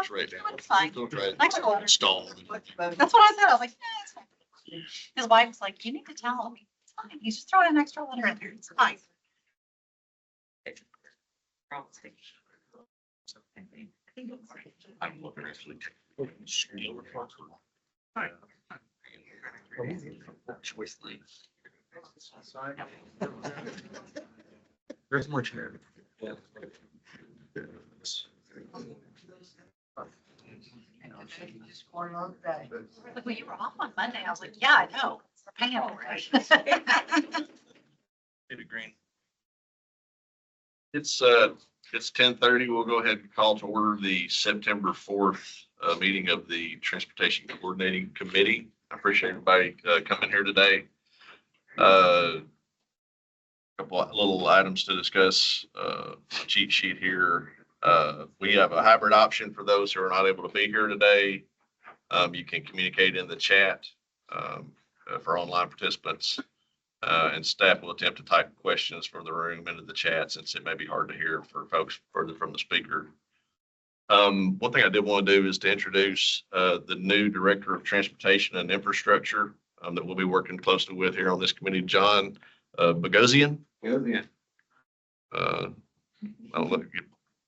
it's right now. It's fine. Don't try to Extra water. install. That's what I said. I was like, yeah, it's fine. His wife was like, you need to tell him. It's fine. He's just throwing an extra water in there. It's fine. I'm looking actually. Choice lane. There's more chair. Like, well, you were off on Monday. I was like, yeah, I know. We're paying for it. Maybe green. It's 10:30. We'll go ahead and call to order the September 4th meeting of the Transportation Coordinating Committee. I appreciate everybody coming here today. Couple of little items to discuss. Cheat sheet here. We have a hybrid option for those who are not able to be here today. You can communicate in the chat for online participants. And staff will attempt to type questions from the room into the chat since it may be hard to hear for folks further from the speaker. One thing I did want to do is to introduce the new Director of Transportation and Infrastructure that we'll be working closely with here on this committee, John Bogosian.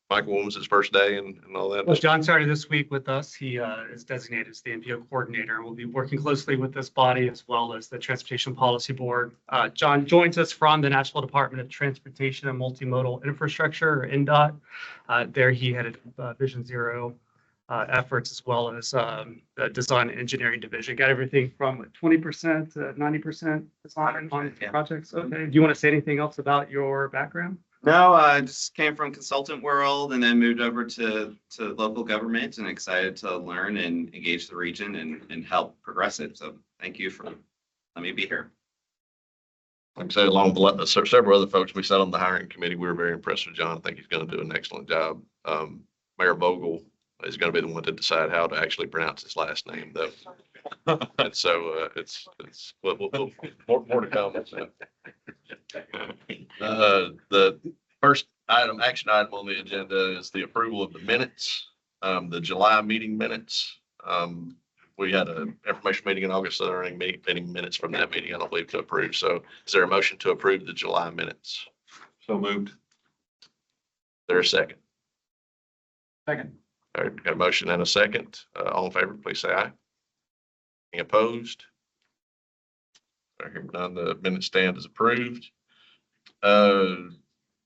Michael, when was his first day and all that? Well, John started this week with us. He is designated as the NPO coordinator. We'll be working closely with this body as well as the Transportation Policy Board. John joins us from the National Department of Transportation and Multimodal Infrastructure, or NDOT. There he headed Vision Zero efforts as well as the design and engineering division. Got everything from 20% to 90% design on projects. Okay. Do you want to say anything else about your background? No, I just came from consultant world and then moved over to local government and excited to learn and engage the region and help progress it. So thank you for letting me be here. Like I said, along with several other folks we sat on the hiring committee, we were very impressed with John. I think he's going to do an excellent job. Mayor Vogel is going to be the one to decide how to actually pronounce his last name, though. And so it's more to come. The first action item on the agenda is the approval of the minutes, the July meeting minutes. We had an information meeting in August, so there aren't any minutes from that meeting, I don't believe, to approve. So is there a motion to approve the July minutes? So moved. There a second? Second. All right, got a motion and a second. All in favor, please say aye. Any opposed? All right, none. The minutes stand as approved.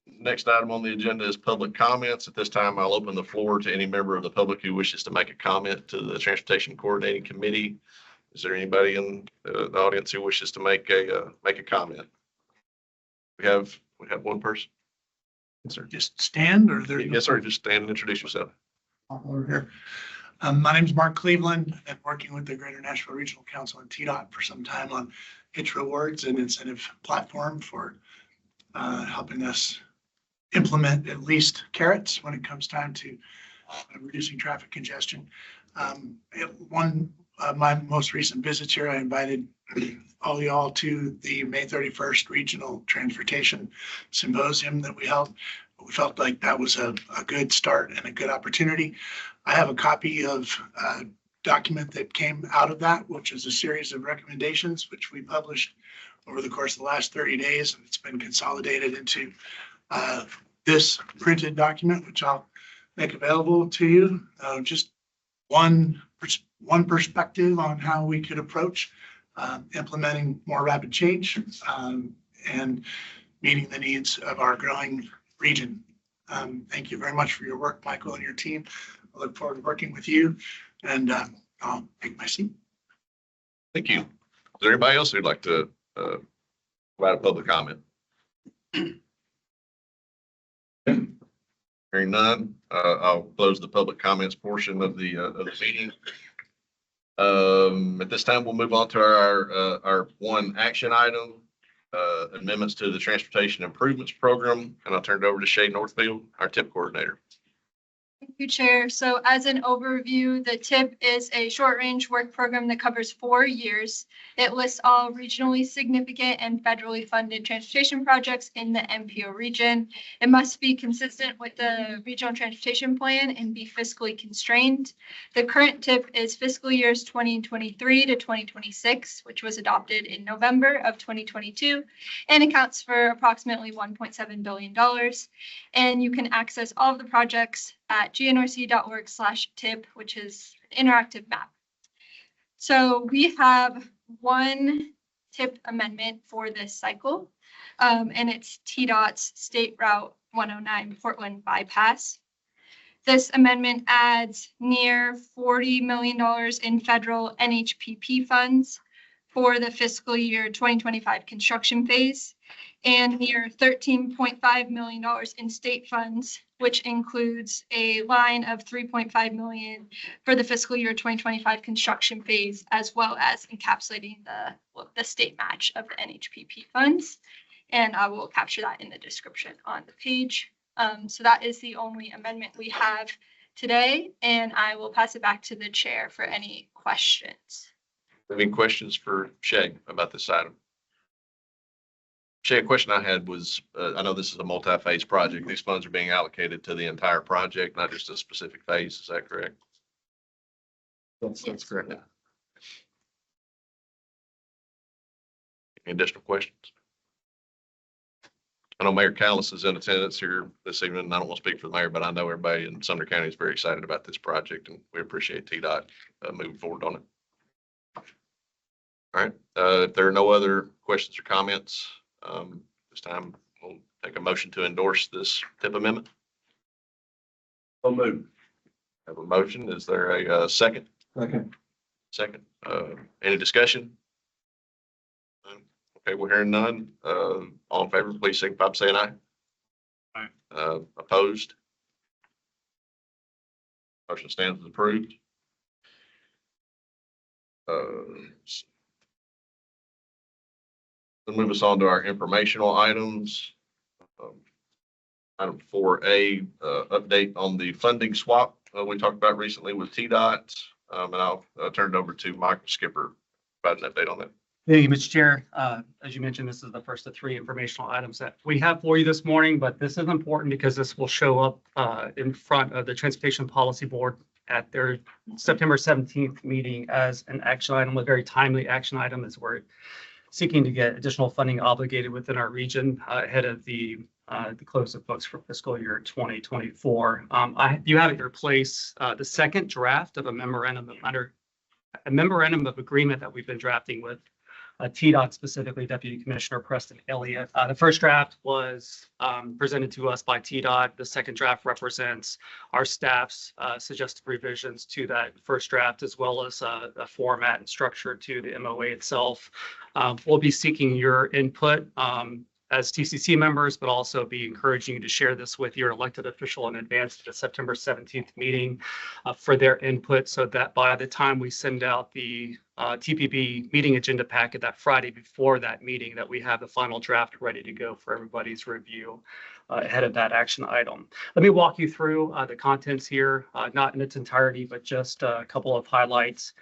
Next item on the agenda is public comments. At this time, I'll open the floor to any member of the public who wishes to make a comment to the Transportation Coordinating Committee. Is there anybody in the audience who wishes to make a comment? We have one person. Yes, sir. Just stand or there? Yes, sir. Just stand and introduce yourself. Over here. My name is Mark Cleveland. I've been working with the Greater Nashville Regional Council and TDOT for some time on hitch rewards and incentive platform for helping us implement at least carrots when it comes time to reducing traffic congestion. My most recent visits here, I invited all y'all to the May 31st Regional Transportation Symposium that we held. We felt like that was a good start and a good opportunity. I have a copy of a document that came out of that, which is a series of recommendations, which we published over the course of the last 30 days. And it's been consolidated into this printed document, which I'll make available to you. Just one perspective on how we could approach implementing more rapid change and meeting the needs of our growing region. Thank you very much for your work, Michael, and your team. I look forward to working with you, and I'll take my seat. Thank you. Is there anybody else who'd like to provide a public comment? Hearing none, I'll close the public comments portion of the meeting. At this time, we'll move on to our one action item, amendments to the Transportation Improvements Program, and I'll turn it over to Shay Northfield, our TIP coordinator. Thank you, Chair. So as an overview, the TIP is a short-range work program that covers 4 years. It lists all regionally significant and federally funded transportation projects in the MPO region. It must be consistent with the regional transportation plan and be fiscally constrained. The current TIP is fiscal years 2023 to 2026, which was adopted in November of 2022 and accounts for approximately $1.7 billion. And you can access all of the projects at gnrc.org/tip, which is an interactive map. So we have one TIP amendment for this cycle, and it's TDOT's State Route 109 Portland bypass. This amendment adds near $40 million in federal NHPP funds for the fiscal year 2025 construction phase, and near $13.5 million in state funds, which includes a line of $3.5 million for the fiscal year 2025 construction phase, as well as encapsulating the state match of the NHPP funds. And I will capture that in the description on the page. So that is the only amendment we have today, and I will pass it back to the chair for any questions. Any questions for Shay about this item? Shay, a question I had was, I know this is a multi-phase project. These funds are being allocated to the entire project, not just a specific phase. Is that correct? That's correct. Any additional questions? I know Mayor Callis is in attendance here this evening, and I don't want to speak for the mayor, but I know everybody in Sumner County is very excited about this project, and we appreciate TDOT moving forward on it. All right, if there are no other questions or comments, this time we'll take a motion to endorse this TIP amendment. So moved. Have a motion. Is there a second? Second. Second. Any discussion? Okay, we're hearing none. All in favor, please signify by saying aye. Aye. Opposed? Motion stands as approved. We'll move us on to our informational items. Item 4A, update on the funding swap we talked about recently with TDOT. And I'll turn it over to Michael Skipper, provide an update on that. Thank you, Mr. Chair. As you mentioned, this is the first of 3 informational items that we have for you this morning, but this is important because this will show up in front of the Transportation Policy Board at their September 17th meeting as an action item, a very timely action item, as we're seeking to get additional funding obligated within our region ahead of the close of books for fiscal year 2024. You have at your place the second draft of a memorandum of agreement that we've been drafting with TDOT, specifically Deputy Commissioner Preston Elliott. The first draft was presented to us by TDOT. The second draft represents our staff's suggested revisions to that first draft, as well as a format and structure to the MOA itself. We'll be seeking your input as TCC members, but also be encouraging you to share this with your elected official in advance of the September 17th meeting for their input, so that by the time we send out the TPB meeting agenda packet that Friday before that meeting, that we have the final draft ready to go for everybody's review ahead of that action item. Let me walk you through the contents here, not in its entirety, but just a couple of highlights.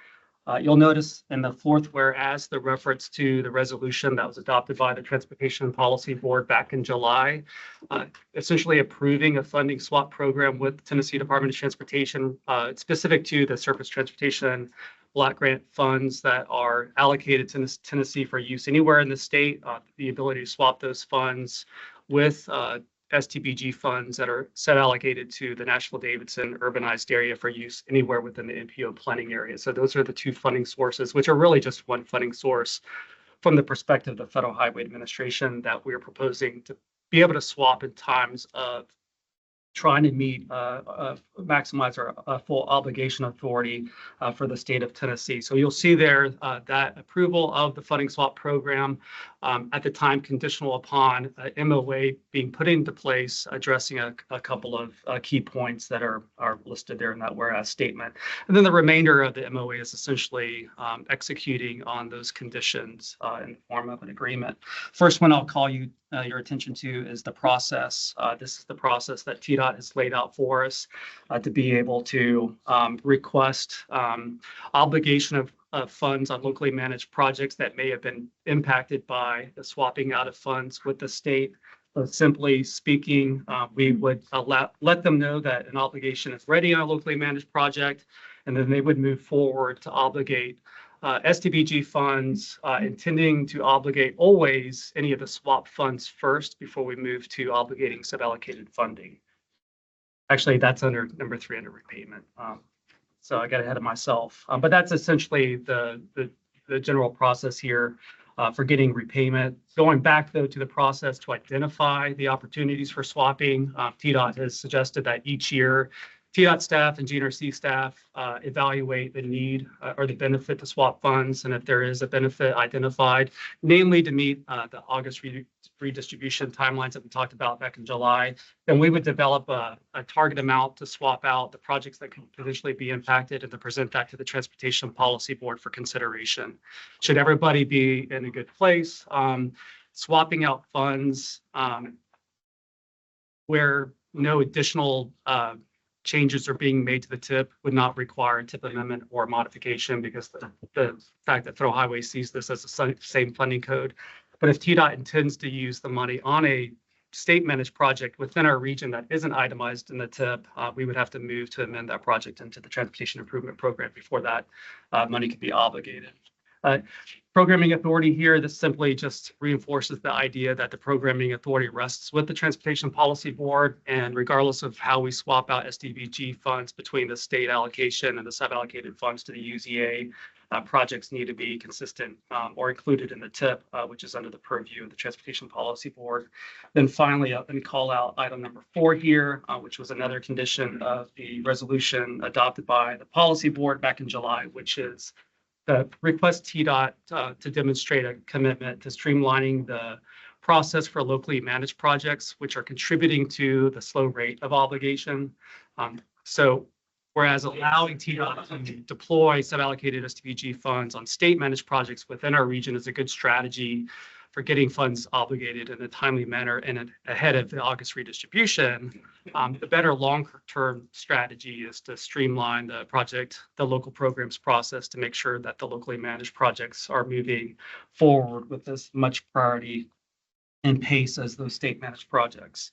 You'll notice in the fourth whereas the reference to the resolution that was adopted by the Transportation Policy Board back in July, essentially approving a funding swap program with the Tennessee Department of Transportation, specific to the surface transportation block grant funds that are allocated to Tennessee for use anywhere in the state, the ability to swap those funds with STBG funds that are set allocated to the Nashville-Davidson urbanized area for use anywhere within the MPO planning area. So those are the 2 funding sources, which are really just one funding source from the perspective of the Federal Highway Administration that we're proposing to be able to swap in times of trying to maximize our full obligation authority for the state of Tennessee. So you'll see there that approval of the funding swap program at the time conditional upon MOA being put into place, addressing a couple of key points that are listed there in that whereas statement. And then the remainder of the MOA is essentially executing on those conditions in the form of an agreement. First one I'll call your attention to is the process. This is the process that TDOT has laid out for us to be able to request obligation of funds on locally managed projects that may have been impacted by the swapping out of funds with the state. So simply speaking, we would let them know that an obligation is ready on a locally managed project, and then they would move forward to obligate SDBG funds, intending to obligate always any of the swap funds first before we move to obligating suballocated funding. Actually, that's under number 3 under repayment. So I got ahead of myself, but that's essentially the general process here for getting repayment. Going back though to the process to identify the opportunities for swapping, TDOT has suggested that each year TDOT staff and GNRC staff evaluate the need or the benefit to swap funds, and if there is a benefit identified, namely to meet the August redistribution timelines that we talked about back in July, then we would develop a target amount to swap out the projects that could potentially be impacted and to present that to the Transportation Policy Board for consideration. Should everybody be in a good place, swapping out funds where no additional changes are being made to the TIP would not require a TIP amendment or modification because the fact that Federal Highway sees this as the same funding code. But if TDOT intends to use the money on a state managed project within our region that isn't itemized in the TIP, we would have to move to amend that project into the Transportation Improvement Program before that money could be obligated. Programming authority here, this simply just reinforces the idea that the programming authority rests with the Transportation Policy Board, and regardless of how we swap out SDBG funds between the state allocation and the sub-allocated funds to the UZA, projects need to be consistent or included in the TIP, which is under the purview of the Transportation Policy Board. Then finally, let me call out item number 4 here, which was another condition of the resolution adopted by the Policy Board back in July, which is request TDOT to demonstrate a commitment to streamlining the process for locally managed projects, which are contributing to the slow rate of obligation. So whereas allowing TDOT to deploy sub-allocated SDBG funds on state managed projects within our region is a good strategy for getting funds obligated in a timely manner and ahead of the August redistribution. The better long-term strategy is to streamline the local programs process to make sure that the locally managed projects are moving forward with as much priority and pace as those state managed projects.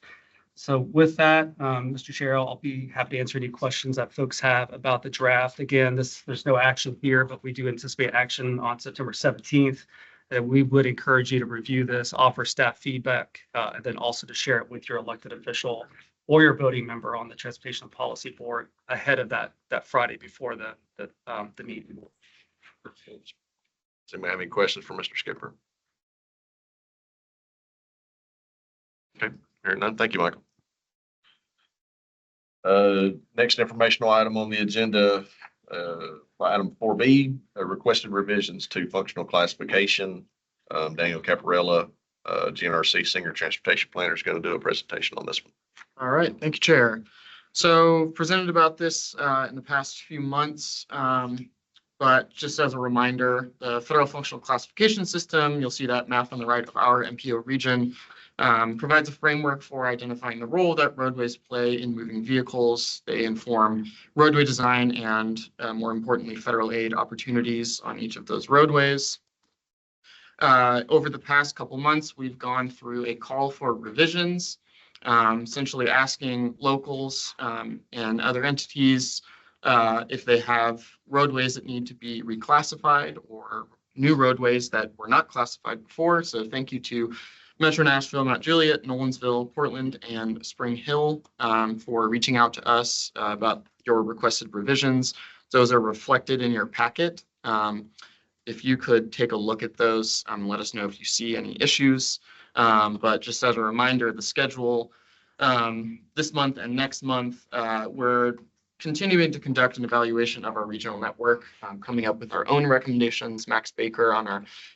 So with that, Mr. Chair, I'll be happy to answer any questions that folks have about the draft. Again, there's no action here, but we do anticipate action on September 17th. And we would encourage you to review this, offer staff feedback, and then also to share it with your elected official or your voting member on the Transportation Policy Board ahead of that Friday before the meeting. Does anybody have any questions for Mr. Skipper? Okay, hearing none. Thank you, Michael. Next informational item on the agenda, item 4B, requested revisions to functional classification. Daniel Caparella, GNRC Senior Transportation Planner, is going to do a presentation on this one. All right, thank you, Chair. So presented about this in the past few months, but just as a reminder, the Federal Functional Classification System, you'll see that map on the right of our MPO region, provides a framework for identifying the role that roadways play in moving vehicles. They inform roadway design and, more importantly, federal aid opportunities on each of those roadways. Over the past couple months, we've gone through a call for revisions, essentially asking locals and other entities if they have roadways that need to be reclassified or new roadways that were not classified before. So thank you to Metro Nashville, Mount Juliet, Nolensville, Portland, and Spring Hill for reaching out to us about your requested revisions. Those are reflected in your packet. If you could take a look at those, let us know if you see any issues. But just as a reminder, the schedule this month and next month, we're continuing to conduct an evaluation of our regional network, coming up with our own recommendations. Max Baker on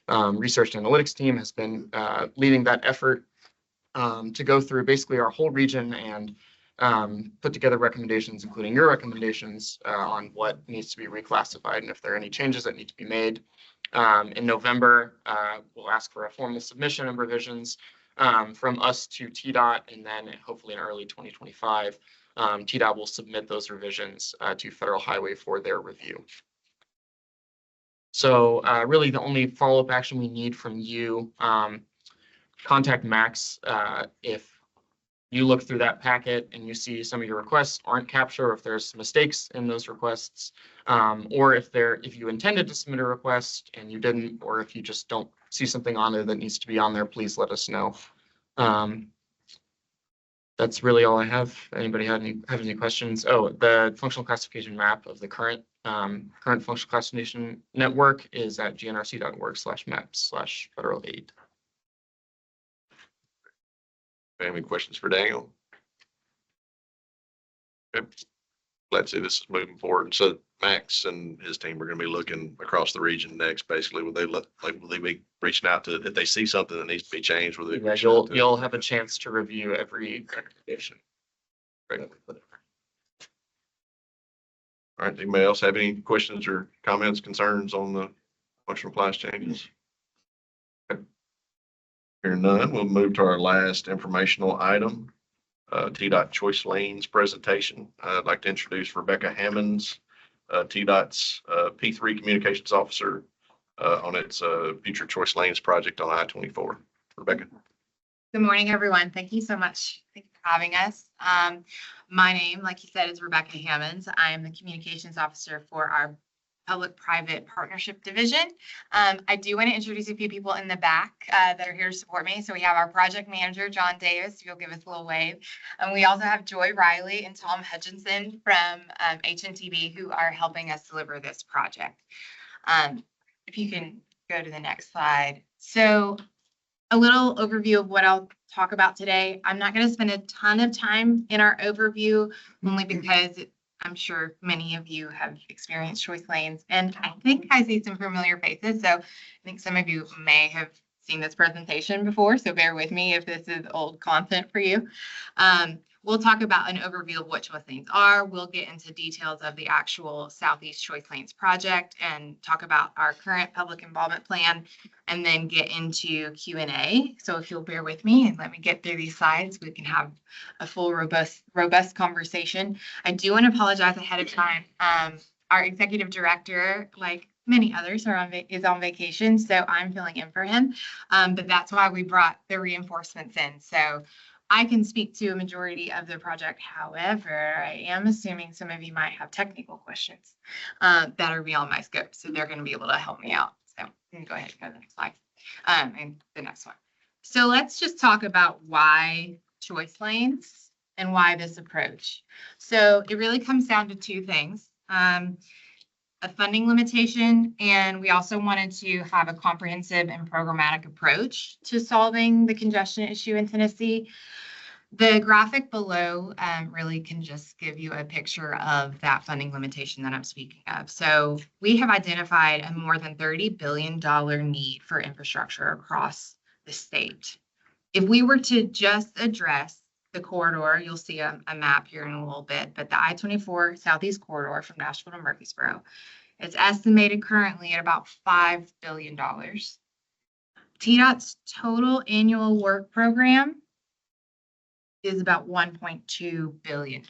our research and analytics team has been leading that effort to go through basically our whole region and put together recommendations, including your recommendations on what needs to be reclassified and if there are any changes that need to be made. In November, we'll ask for a formal submission of revisions from us to TDOT, and then hopefully in early 2025, TDOT will submit those revisions to Federal Highway for their review. So really the only follow-up action we need from you, contact Max if you look through that packet and you see some of your requests aren't captured, or if there's mistakes in those requests, or if you intended to submit a request and you didn't, or if you just don't see something on there that needs to be on there, please let us know. That's really all I have. Anybody have any questions? Oh, the functional classification map of the current functional classification network is at gnrc.org/maps/federal aid. Any questions for Daniel? Okay. Glad to see this is moving forward. And so Max and his team are going to be looking across the region next. Basically, will they be reaching out to, if they see something that needs to be changed? Will they? Yeah, you'll have a chance to review every recommendation. Great. All right. Anybody else have any questions or comments, concerns on the functional class changes? Okay. Hearing none, we'll move to our last informational item, TDOT Choice Lanes presentation. I'd like to introduce Rebecca Hammonds, TDOT's P3 Communications Officer on its Future Choice Lanes project on I-24. Rebecca. Good morning, everyone. Thank you so much. Thank you for having us. My name, like you said, is Rebecca Hammonds. I am the Communications Officer for our Public-Private Partnership Division. I do want to introduce a few people in the back that are here to support me. So we have our project manager, John Davis, if you'll give us a little wave. And we also have Joy Riley and Tom Hutchinson from HNTB who are helping us deliver this project. If you can go to the next slide. So a little overview of what I'll talk about today. I'm not going to spend a ton of time in our overview, only because I'm sure many of you have experienced choice lanes, and I think I see some familiar faces. So I think some of you may have seen this presentation before, so bear with me if this is old content for you. We'll talk about an overview of what choice lanes are. We'll get into details of the actual Southeast Choice Lanes project and talk about our current public involvement plan, and then get into Q&A. So if you'll bear with me and let me get through these slides, we can have a full, robust conversation. I do want to apologize ahead of time. Our executive director, like many others, is on vacation, so I'm filling in for him. But that's why we brought the reinforcements in. So I can speak to a majority of the project. However, I am assuming some of you might have technical questions that are beyond my scope. So they're going to be able to help me out. So you can go ahead and go to the next slide and the next one. So let's just talk about why choice lanes and why this approach. So it really comes down to two things. A funding limitation, and we also wanted to have a comprehensive and programmatic approach to solving the congestion issue in Tennessee. The graphic below really can just give you a picture of that funding limitation that I'm speaking of. So we have identified a more than $30 billion need for infrastructure across the state. If we were to just address the corridor, you'll see a map here in a little bit, but the I-24 Southeast corridor from Nashville to Murfreesboro, it's estimated currently at about $5 billion. TDOT's total annual work program is about $1.2 billion.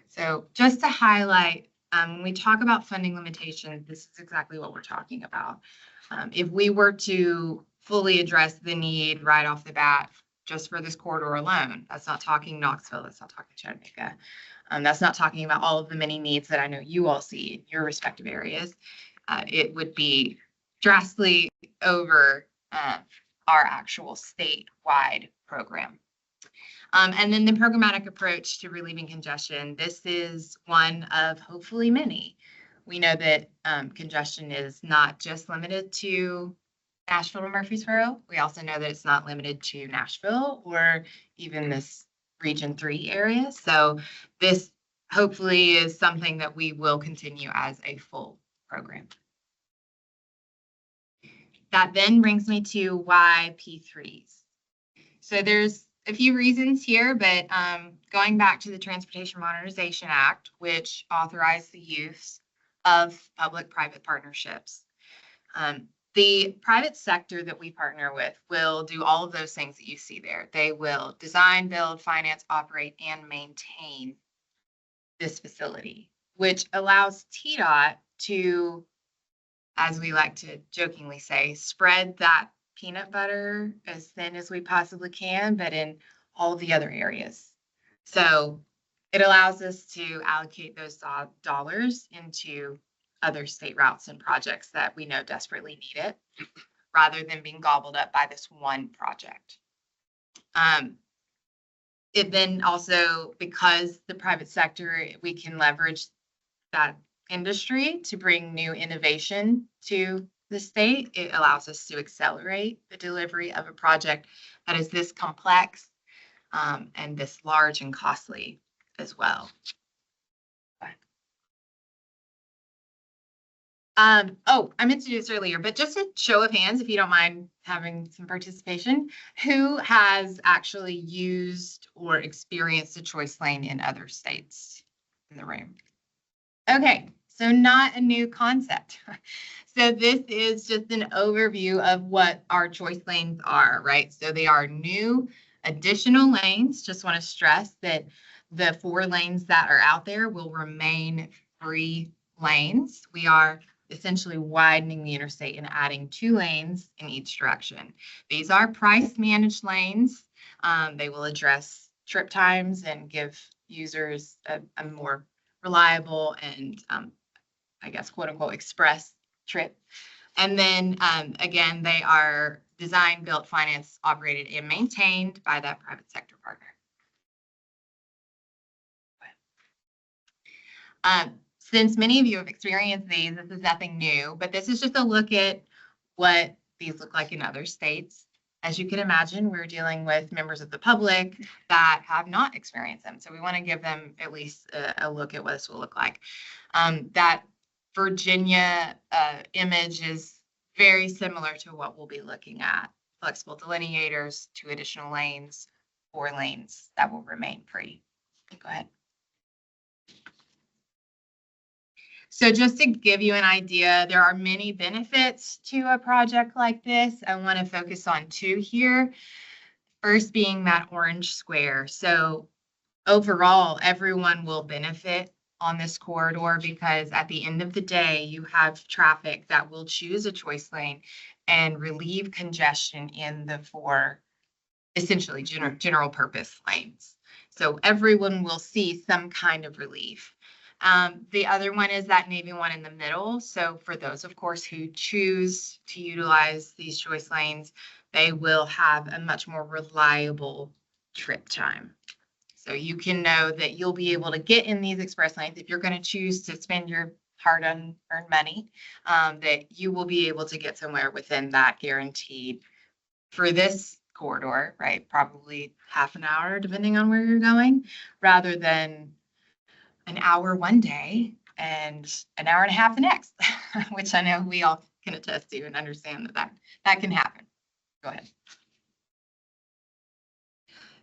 So just to highlight, when we talk about funding limitations, this is exactly what we're talking about. If we were to fully address the need right off the bat, just for this corridor alone, that's not talking Knoxville, that's not talking Chattanooga. That's not talking about all of the many needs that I know you all see in your respective areas. It would be drastically over our actual statewide program. And then the programmatic approach to relieving congestion. This is one of hopefully many. We know that congestion is not just limited to Nashville to Murfreesboro. We also know that it's not limited to Nashville or even this Region 3 area. So this hopefully is something that we will continue as a full program. That then brings me to why P3s. So there's a few reasons here, but going back to the Transportation Modernization Act, which authorized the use of public-private partnerships. The private sector that we partner with will do all of those things that you see there. They will design, build, finance, operate, and maintain this facility, which allows TDOT to, as we like to jokingly say, spread that peanut butter as thin as we possibly can, but in all of the other areas. So it allows us to allocate those dollars into other state routes and projects that we know desperately need it, rather than being gobbled up by this one project. It then also, because the private sector, we can leverage that industry to bring new innovation to the state. It allows us to accelerate the delivery of a project that is this complex and this large and costly as well. Oh, I meant to do this earlier, but just a show of hands, if you don't mind having some participation, who has actually used or experienced a choice lane in other states in the room? Okay, so not a new concept. So this is just an overview of what our choice lanes are, right? So they are new additional lanes. Just want to stress that the 4 lanes that are out there will remain free lanes. We are essentially widening the interstate and adding 2 lanes in each direction. These are price managed lanes. They will address trip times and give users a more reliable and I guess quote unquote express trip. And then again, they are designed, built, financed, operated, and maintained by that private sector partner. Since many of you have experienced these, this is nothing new, but this is just a look at what these look like in other states. As you can imagine, we're dealing with members of the public that have not experienced them. So we want to give them at least a look at what this will look like. That Virginia image is very similar to what we'll be looking at. Flexible delineators, 2 additional lanes, 4 lanes that will remain free. Go ahead. So just to give you an idea, there are many benefits to a project like this. I want to focus on 2 here. First being that orange square. So overall, everyone will benefit on this corridor because at the end of the day, you have traffic that will choose a choice lane and relieve congestion in the 4 essentially general purpose lanes. So everyone will see some kind of relief. The other one is that navy one in the middle. So for those, of course, who choose to utilize these choice lanes, they will have a much more reliable trip time. So you can know that you'll be able to get in these express lanes if you're going to choose to spend your hard-earned money, that you will be able to get somewhere within that guaranteed for this corridor, right? Probably half an hour, depending on where you're going, rather than an hour one day and an hour and a half the next, which I know we all can attest to and understand that can happen. Go ahead.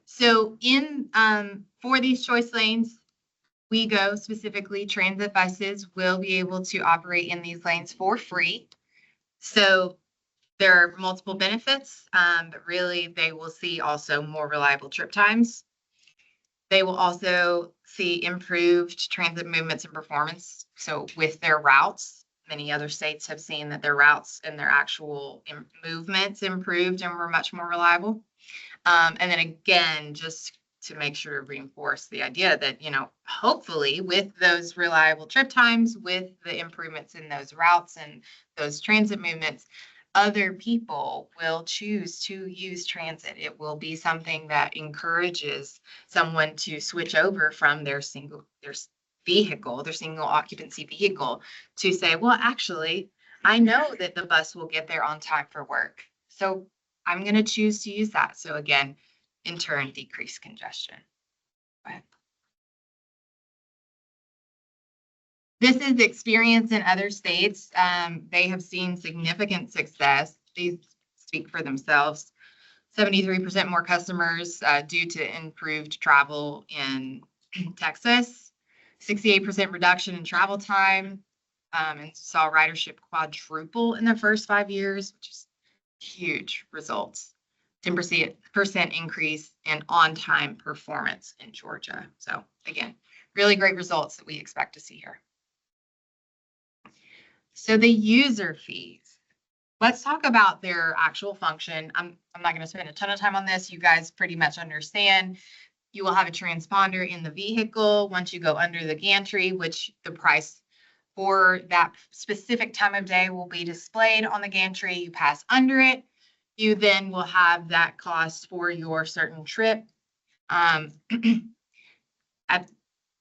So in for these choice lanes, we go specifically, transit buses will be able to operate in these lanes for free. So there are multiple benefits, but really they will see also more reliable trip times. They will also see improved transit movements and performance. So with their routes, many other states have seen that their routes and their actual movements improved and were much more reliable. And then again, just to make sure to reinforce the idea that, you know, hopefully with those reliable trip times, with the improvements in those routes and those transit movements, other people will choose to use transit. It will be something that encourages someone to switch over from their single occupancy vehicle to say, well, actually, I know that the bus will get there on time for work. So I'm going to choose to use that. So again, in turn, decrease congestion. Go ahead. This is experience in other states. They have seen significant success. These speak for themselves. 73% more customers due to improved travel in Texas, 68% reduction in travel time, and saw ridership quadruple in the first 5 years, which is huge results. 10% increase in on-time performance in Georgia. So again, really great results that we expect to see here. So the user fees. Let's talk about their actual function. I'm not going to spend a ton of time on this. You guys pretty much understand. You will have a transponder in the vehicle once you go under the gantry, which the price for that specific time of day will be displayed on the gantry. You pass under it. You then will have that cost for your certain trip. At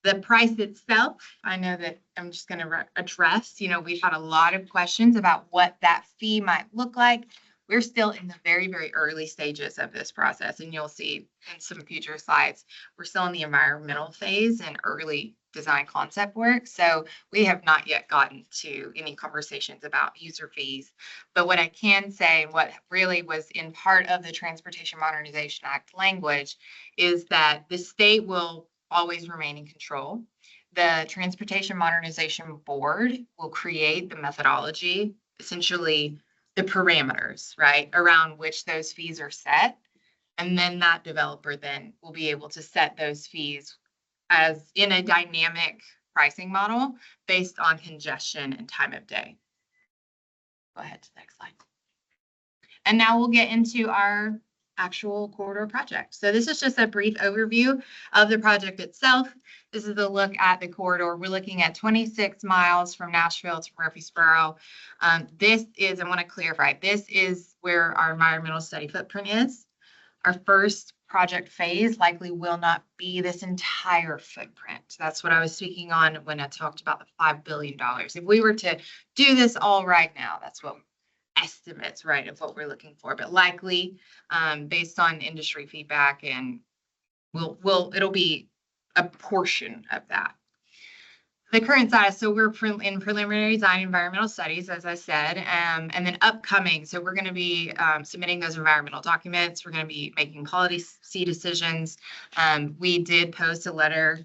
the price itself, I know that I'm just going to address, we've had a lot of questions about what that fee might look like. We're still in the very, very early stages of this process, and you'll see in some future slides, we're still in the environmental phase and early design concept work. So we have not yet gotten to any conversations about user fees. But what I can say, what really was in part of the Transportation Modernization Act language, is that the state will always remain in control. The Transportation Modernization Board will create the methodology, essentially the parameters, right, around which those fees are set. And then that developer then will be able to set those fees as in a dynamic pricing model based on congestion and time of day. Go ahead to the next slide. And now we'll get into our actual corridor project. So this is just a brief overview of the project itself. This is a look at the corridor. We're looking at 26 miles from Nashville to Murfreesboro. This is, I want to clarify, this is where our environmental study footprint is. Our first project phase likely will not be this entire footprint. That's what I was speaking on when I talked about the $5 billion. If we were to do this all right now, that's what estimates, right, of what we're looking for, but likely based on industry feedback, and it'll be a portion of that. The current size, so we're in preliminary design environmental studies, as I said, and then upcoming. So we're going to be submitting those environmental documents. We're going to be making policy decisions. We did post a letter.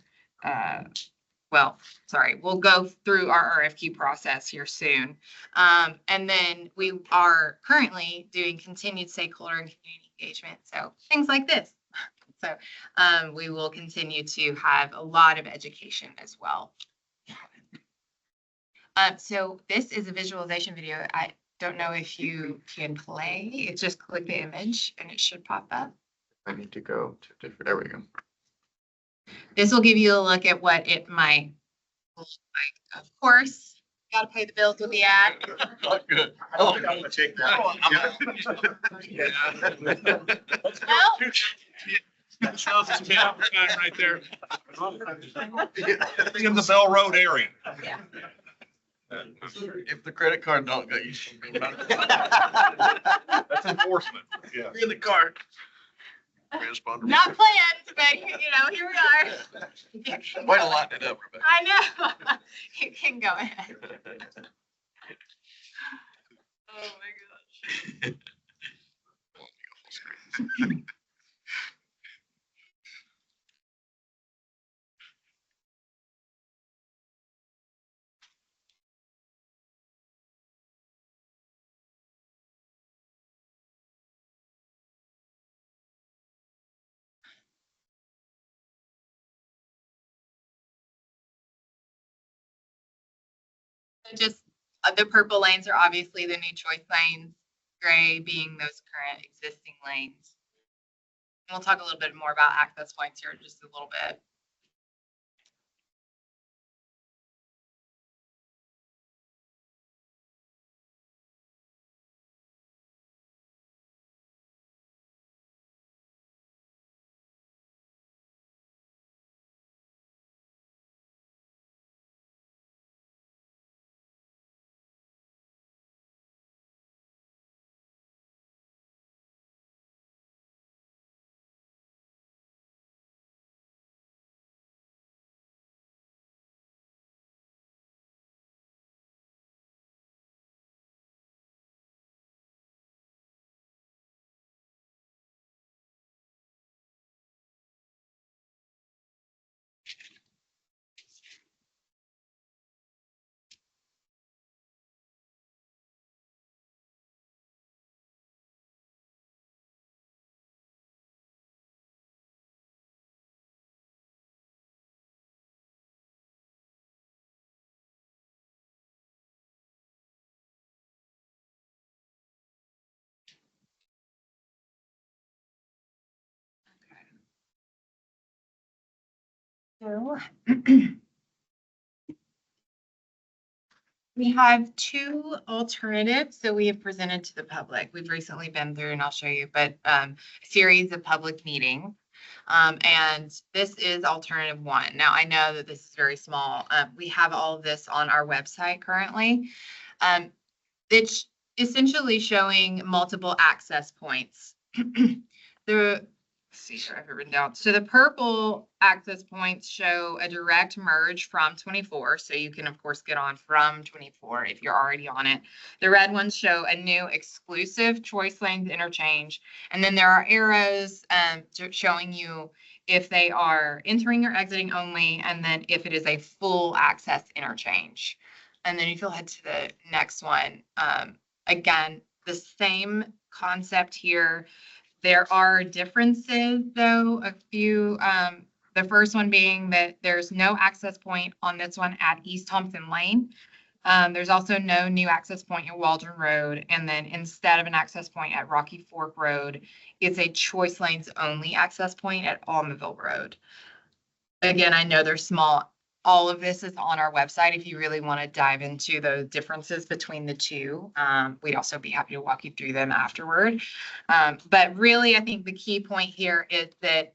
We'll go through our RFQ process here soon. And then we are currently doing continued stakeholder and community engagement. So things like this. So we will continue to have a lot of education as well. So this is a visualization video. I don't know if you can play. It's just click the image and it should pop up. I need to go to different, there we go. This will give you a look at what it might look like. Of course, got to pay the bills with the ad. Not good. Oh, I'm gonna take that. No? Right there. In the Bell Road area. Yeah. If the credit card don't go, you should be. That's enforcement. Yeah. In the car. Transponder. Not planned, but here we are. Way to lighten it up, Rebecca. I know. You can go ahead. Oh my gosh. So just the purple lanes are obviously the new choice lanes, gray being those current existing lanes. And we'll talk a little bit more about access points here in just a little bit. So we have two alternatives that we have presented to the public. We've recently been through, and I'll show you, but a series of public meetings. And this is alternative one. Now, I know that this is very small. We have all of this on our website currently. It's essentially showing multiple access points. Let's see here, I have it written down. So the purple access points show a direct merge from 24. So you can, of course, get on from 24 if you're already on it. The red ones show a new exclusive choice lanes interchange. And then there are arrows showing you if they are entering or exiting only, and then if it is a full access interchange. And then if you'll head to the next one, again, the same concept here. There are differences, though, a few. The first one being that there's no access point on this one at East Thompson Lane. There's also no new access point at Waldron Road. And then instead of an access point at Rocky Fork Road, it's a choice lanes only access point at Almaville Road. Again, I know they're small. All of this is on our website if you really want to dive into the differences between the two. We'd also be happy to walk you through them afterward. But really, I think the key point here is that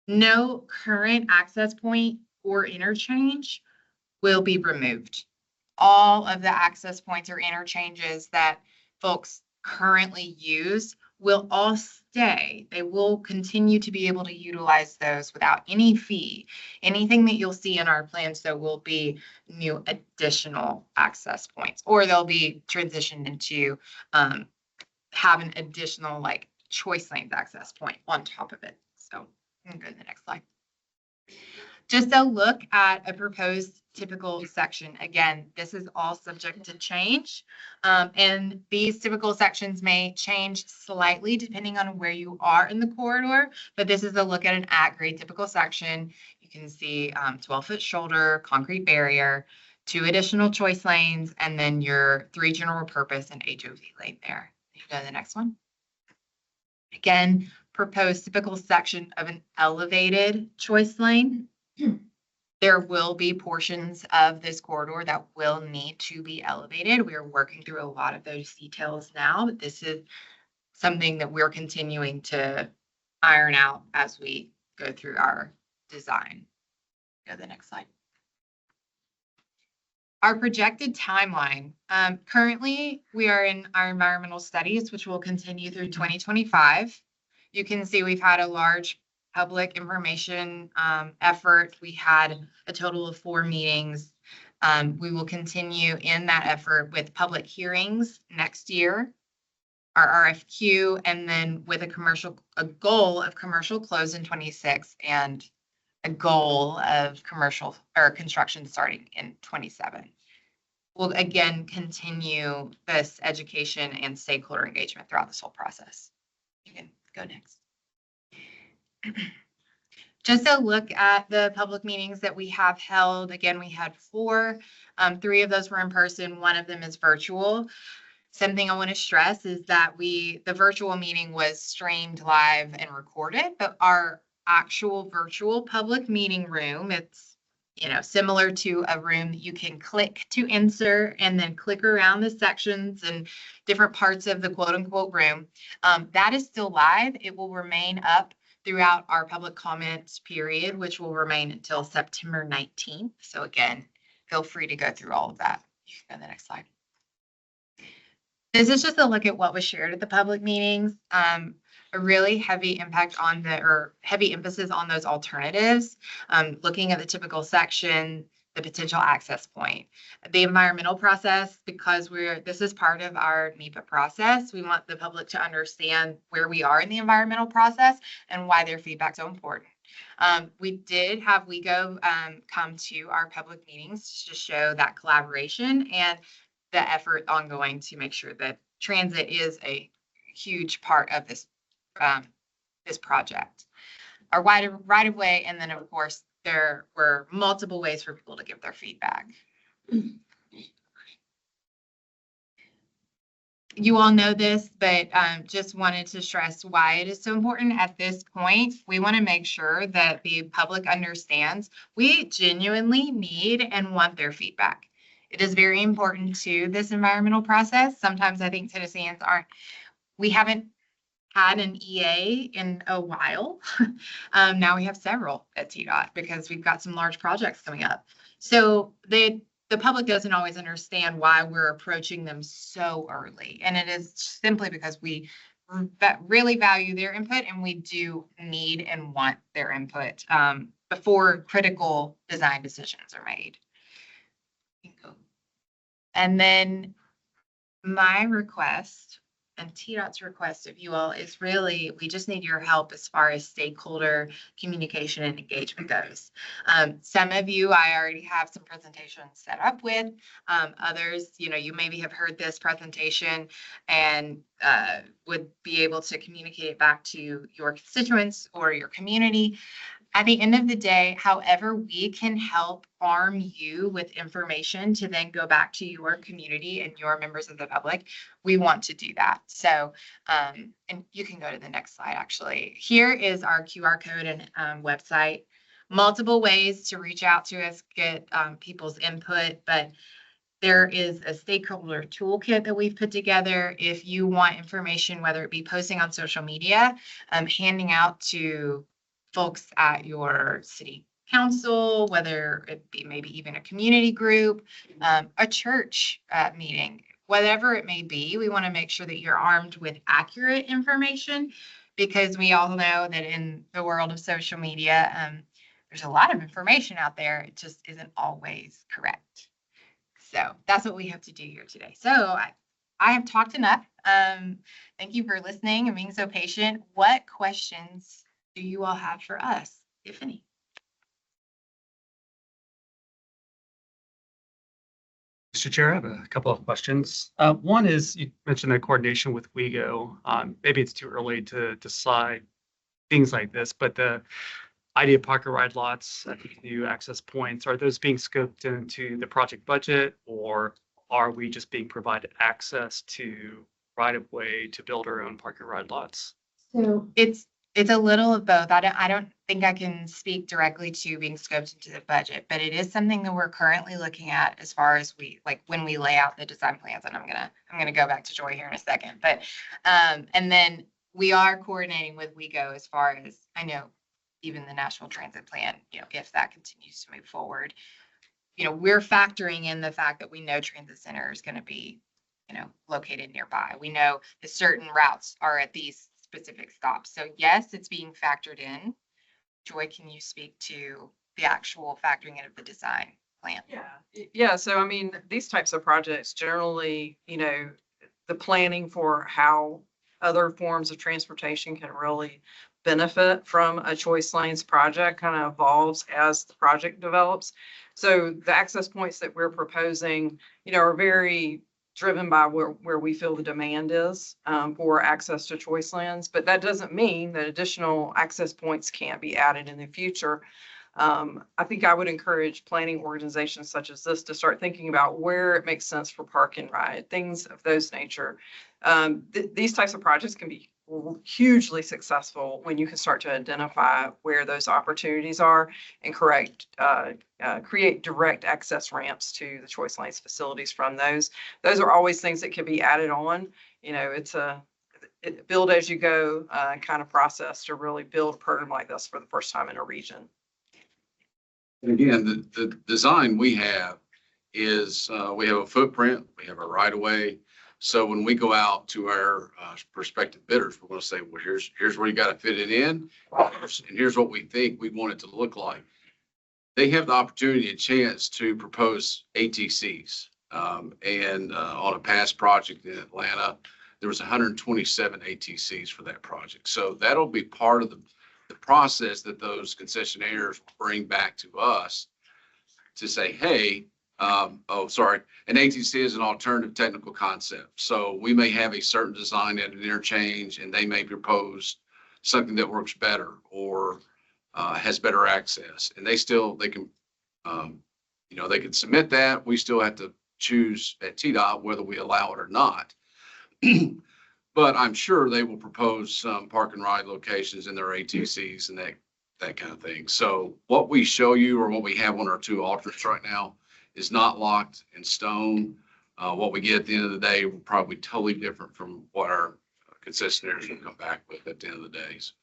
no current access point or interchange will be removed. All of the access points or interchanges that folks currently use will all stay. They will continue to be able to utilize those without any fee. Anything that you'll see in our plans, though, will be new additional access points, or they'll be transitioned into have an additional like choice lanes access point on top of it. So I'm gonna go to the next slide. Just a look at a proposed typical section. Again, this is all subject to change. And these typical sections may change slightly depending on where you are in the corridor, but this is a look at an at-grade typical section. You can see 12-foot shoulder, concrete barrier, 2 additional choice lanes, and then your 3 general purpose and HOV lane there. You go to the next one. Again, proposed typical section of an elevated choice lane. There will be portions of this corridor that will need to be elevated. We are working through a lot of those details now, but this is something that we're continuing to iron out as we go through our design. Go to the next slide. Our projected timeline. Currently, we are in our environmental studies, which will continue through 2025. You can see we've had a large public information effort. We had a total of 4 meetings. We will continue in that effort with public hearings next year, our RFQ, and then with a goal of commercial close in 26 and a goal of commercial or construction starting in 27. We'll again continue this education and stakeholder engagement throughout this whole process. You can go next. Just a look at the public meetings that we have held. Again, we had 4. 3 of those were in person. 1 of them is virtual. Something I want to stress is that the virtual meeting was streamed live and recorded, but our actual virtual public meeting room, it's similar to a room that you can click to insert and then click around the sections and different parts of the quote unquote room. That is still live. It will remain up throughout our public comments period, which will remain until September 19th. So again, feel free to go through all of that. You can go to the next slide. This is just a look at what was shared at the public meetings. A really heavy impact on heavy emphasis on those alternatives, looking at the typical section, the potential access point. The environmental process, because this is part of our NEPA process, we want the public to understand where we are in the environmental process and why their feedback is so important. We did have WeGo come to our public meetings to show that collaboration and the effort ongoing to make sure that transit is a huge part of this project. Our right of way, and then of course there were multiple ways for people to give their feedback. you all know this, but just wanted to stress why it is so important at this point. We want to make sure that the public understands we genuinely need and want their feedback. It is very important to this environmental process. Sometimes I think Tennesseans we haven't had an EA in a while. Now we have several at TDOT because we've got some large projects coming up. So the public doesn't always understand why we're approaching them so early. And it is simply because we really value their input and we do need and want their input before critical design decisions are made. And then my request and TDOT's request of you all is really, we just need your help as far as stakeholder communication and engagement goes. Some of you, I already have some presentations set up with. Others, you maybe have heard this presentation and would be able to communicate it back to your constituents or your community. At the end of the day, however we can help arm you with information to then go back to your community and your members of the public, we want to do that. So, and you can go to the next slide, actually. Here is our QR code and website. Multiple ways to reach out to us, get people's input, but there is a stakeholder toolkit that we've put together. If you want information, whether it be posting on social media, handing out to folks at your city council, whether it be maybe even a community group, a church meeting, whatever it may be, we want to make sure that you're armed with accurate information because we all know that in the world of social media, there's a lot of information out there. It just isn't always correct. So that's what we have to do here today. So I have talked enough. Thank you for listening and being so patient. What questions do you all have for us, if any? Mr. Chair, I have a couple of questions. One is you mentioned the coordination with WeGo. Maybe it's too early to decide things like this, but the idea of park and ride lots, new access points, are those being scoped into the project budget, or are we just being provided access to right of way to build our own park and ride lots? So it's a little of both. I don't think I can speak directly to being scoped into the budget, but it is something that we're currently looking at as far as when we lay out the design plans. And I'm gonna go back to Joy here in a second, but and then we are coordinating with WeGo as far as I know, even the National Transit Plan. If that continues to move forward, we're factoring in the fact that we know transit center is going to be, located nearby. We know that certain routes are at these specific stops. So yes, it's being factored in. Joy, can you speak to the actual factoring in of the design plan? Yeah. So, I mean, these types of projects generally, the planning for how other forms of transportation can really benefit from a choice lanes project kind of evolves as the project develops. So the access points that we're proposing, are very driven by where we feel the demand is for access to choice lands. But that doesn't mean that additional access points can't be added in the future. I think I would encourage planning organizations such as this to start thinking about where it makes sense for park and ride, things of those nature. These types of projects can be hugely successful when you can start to identify where those opportunities are and create direct access ramps to the choice lanes facilities from those. Those are always things that can be added on. It's a build as you go kind of process to really build a program like this for the first time in a region. And again, the design we have is we have a footprint, we have a right of way. So when we go out to our prospective bidders, we're going to say, well, here's where you got to fit it in, and here's what we think we want it to look like. They have the opportunity and chance to propose ATCs. And on a past project in Atlanta, there was 127 ATCs for that project. So that'll be part of the process that those concessionaires bring back to us to say, hey, an ATC is an alternative technical concept. So we may have a certain design at an interchange and they may propose something that works better or has better access. And they can submit that. We still have to choose at TDOT whether we allow it or not. But I'm sure they will propose some park and ride locations in their ATCs and that kind of thing. So what we show you or what we have on our two alternates right now is not locked in stone. What we get at the end of the day will probably be totally different from what our concessionaires will come back with at the end of the days.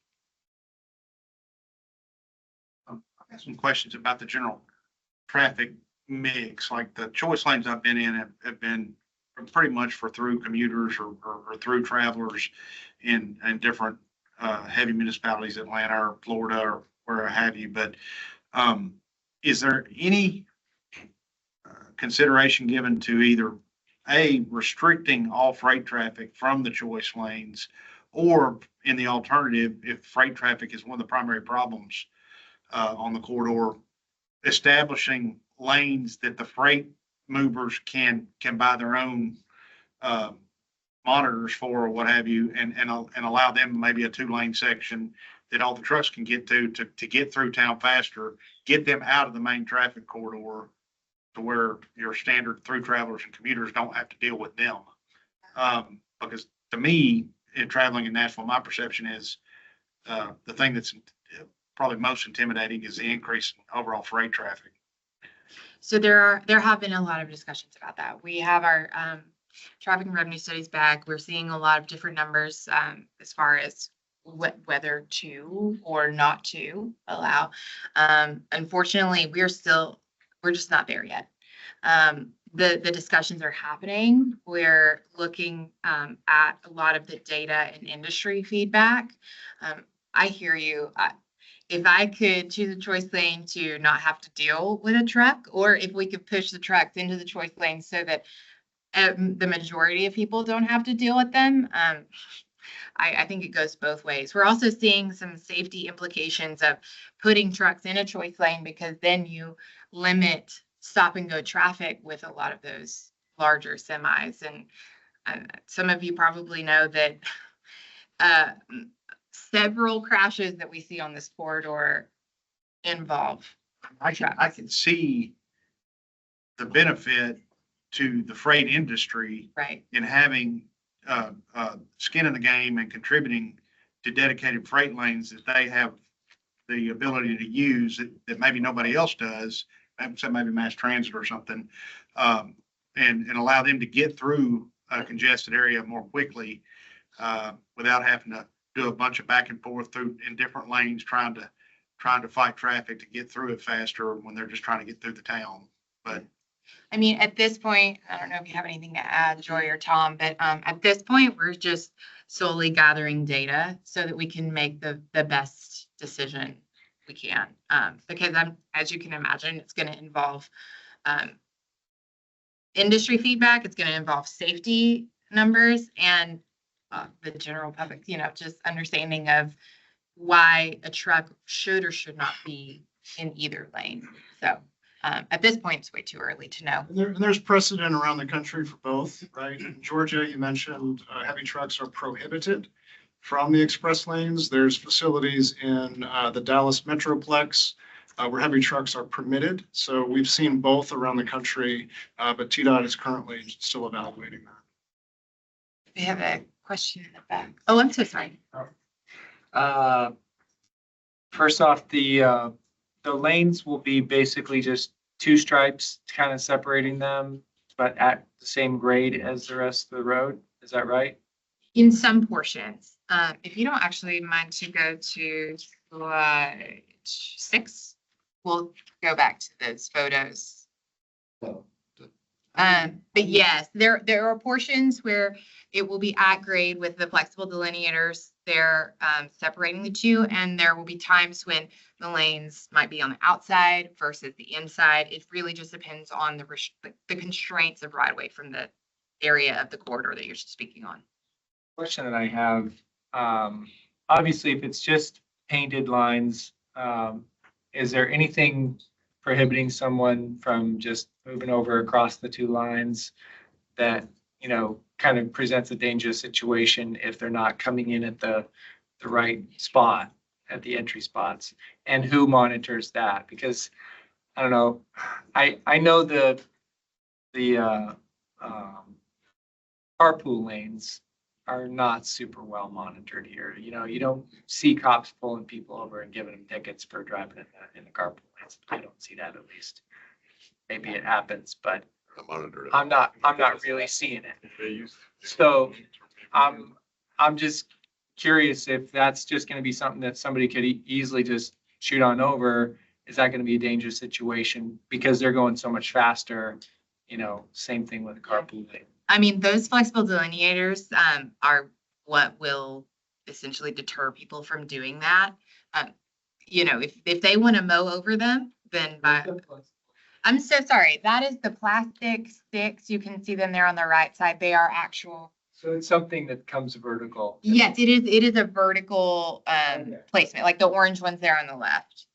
I have some questions about the general traffic mix, like the choice lanes I've been in have been pretty much for through commuters or through travelers in different heavy municipalities, Atlanta or Florida or where have you. But is there any consideration given to either restricting all freight traffic from the choice lanes, or in the alternative, if freight traffic is one of the primary problems on the corridor, establishing lanes that the freight movers can buy their own monitors for or what have you, and allow them maybe a 2-lane section that all the trucks can get to get through town faster, get them out of the main traffic corridor to where your standard through travelers and commuters don't have to deal with them. Because to me, in traveling in Nashville, my perception is the thing that's probably most intimidating is the increase in overall freight traffic. So there have been a lot of discussions about that. We have our traffic and revenue studies back. We're seeing a lot of different numbers as far as whether to or not to allow. Unfortunately, we're just not there yet. The discussions are happening. We're looking at a lot of the data and industry feedback. I hear you. If I could choose a choice lane to not have to deal with a truck, or if we could push the trucks into the choice lane so that the majority of people don't have to deal with them, I think it goes both ways. We're also seeing some safety implications of putting trucks in a choice lane, because then you limit stop and go traffic with a lot of those larger semis. And some of you probably know that several crashes that we see on this corridor involve I can see the benefit to the freight industry right. in having skin in the game and contributing to dedicated freight lanes that they have the ability to use that maybe nobody else does, maybe mass transit or something, and allow them to get through a congested area more quickly without having to do a bunch of back and forth through in different lanes, trying to fight traffic to get through it faster when they're just trying to get through the town. But I mean, at this point, I don't know if you have anything to add, Joy or Tom, but at this point, we're just solely gathering data so that we can make the best decision we can. Because as you can imagine, it's going to involve industry feedback. It's going to involve safety numbers and the general public, just understanding of why a truck should or should not be in either lane. So at this point, it's way too early to know. There's precedent around the country for both, right? In Georgia, you mentioned heavy trucks are prohibited from the express lanes. There's facilities in the Dallas Metroplex where heavy trucks are permitted. So we've seen both around the country, but TDOT is currently still evaluating that. We have a question in the back. Oh, I'm so sorry. First off, the lanes will be basically just 2 stripes kind of separating them, but at the same grade as the rest of the road. Is that right? In some portions. If you don't actually mind to go to slide 6, we'll go back to those photos. But yes, there are portions where it will be at grade with the flexible delineators. They're separating the two, and there will be times when the lanes might be on the outside versus the inside. It really just depends on the constraints of right-of-way from the area of the corridor that you're speaking on. Question that I have, obviously, if it's just painted lines, is there anything prohibiting someone from just moving over across the 2 lines that, kind of presents a dangerous situation if they're not coming in at the right spot at the entry spots? And who monitors that? Because I don't know, I know the carpool lanes are not super well monitored here. You know, you don't see cops pulling people over and giving them tickets for driving in the carpool lanes. I don't see that at least. Maybe it happens, but I monitor it. I'm not really seeing it. So I'm just curious if that's just gonna be something that somebody could easily just shoot on over. Is that gonna be a dangerous situation because they're going so much faster? You know, same thing with carpool lane. I mean, those flexible delineators are what will essentially deter people from doing that. You know, if they want to mow over them, then I'm so sorry. That is the plastic sticks. You can see them there on the right side. They are actual. So it's something that comes vertical. Yes, it is. It is a vertical placement, like the orange ones there on the left.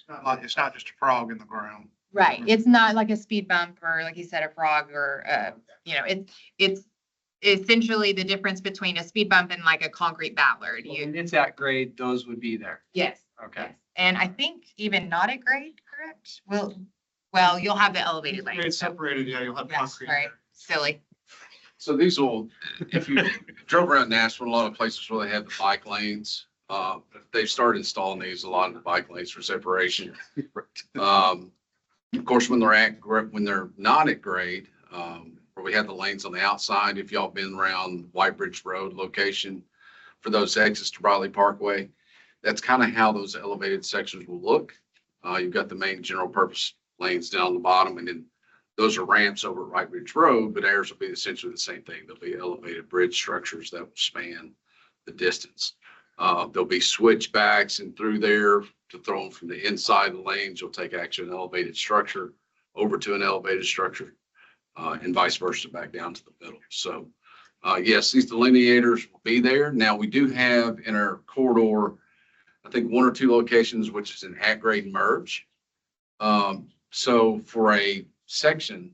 It's not just a frog in the ground. Right. It's not like a speed bump or like you said, a frog or, you know, it's essentially the difference between a speed bump and like a concrete ballard. When it's at grade, those would be there. Yes. Okay. Yes. And I think even not at grade, correct? Well, you'll have the elevated lane. It's separated, yeah, you'll have Yes, concrete. right. Silly. So these will, if you drove around Nashville, a lot of places where they have the bike lanes, they've started installing these a lot of the bike lanes for separation. Of course, when they're not at grade, where we have the lanes on the outside, if y'all been around White Bridge Road location for those exits to Briley Parkway, that's kind of how those elevated sections will look. You've got the main general purpose lanes down the bottom, and then those are ramps over White Bridge Road, but ours will be essentially the same thing. There'll be elevated bridge structures that will span the distance. There'll be switchbacks and through there to throw them from the inside of the lanes. You'll take actually an elevated structure over to an elevated structure and vice versa back down to the middle. So yes, these delineators will be there. Now we do have in our corridor, I think 1 or 2 locations, which is an at-grade merge. So for a section,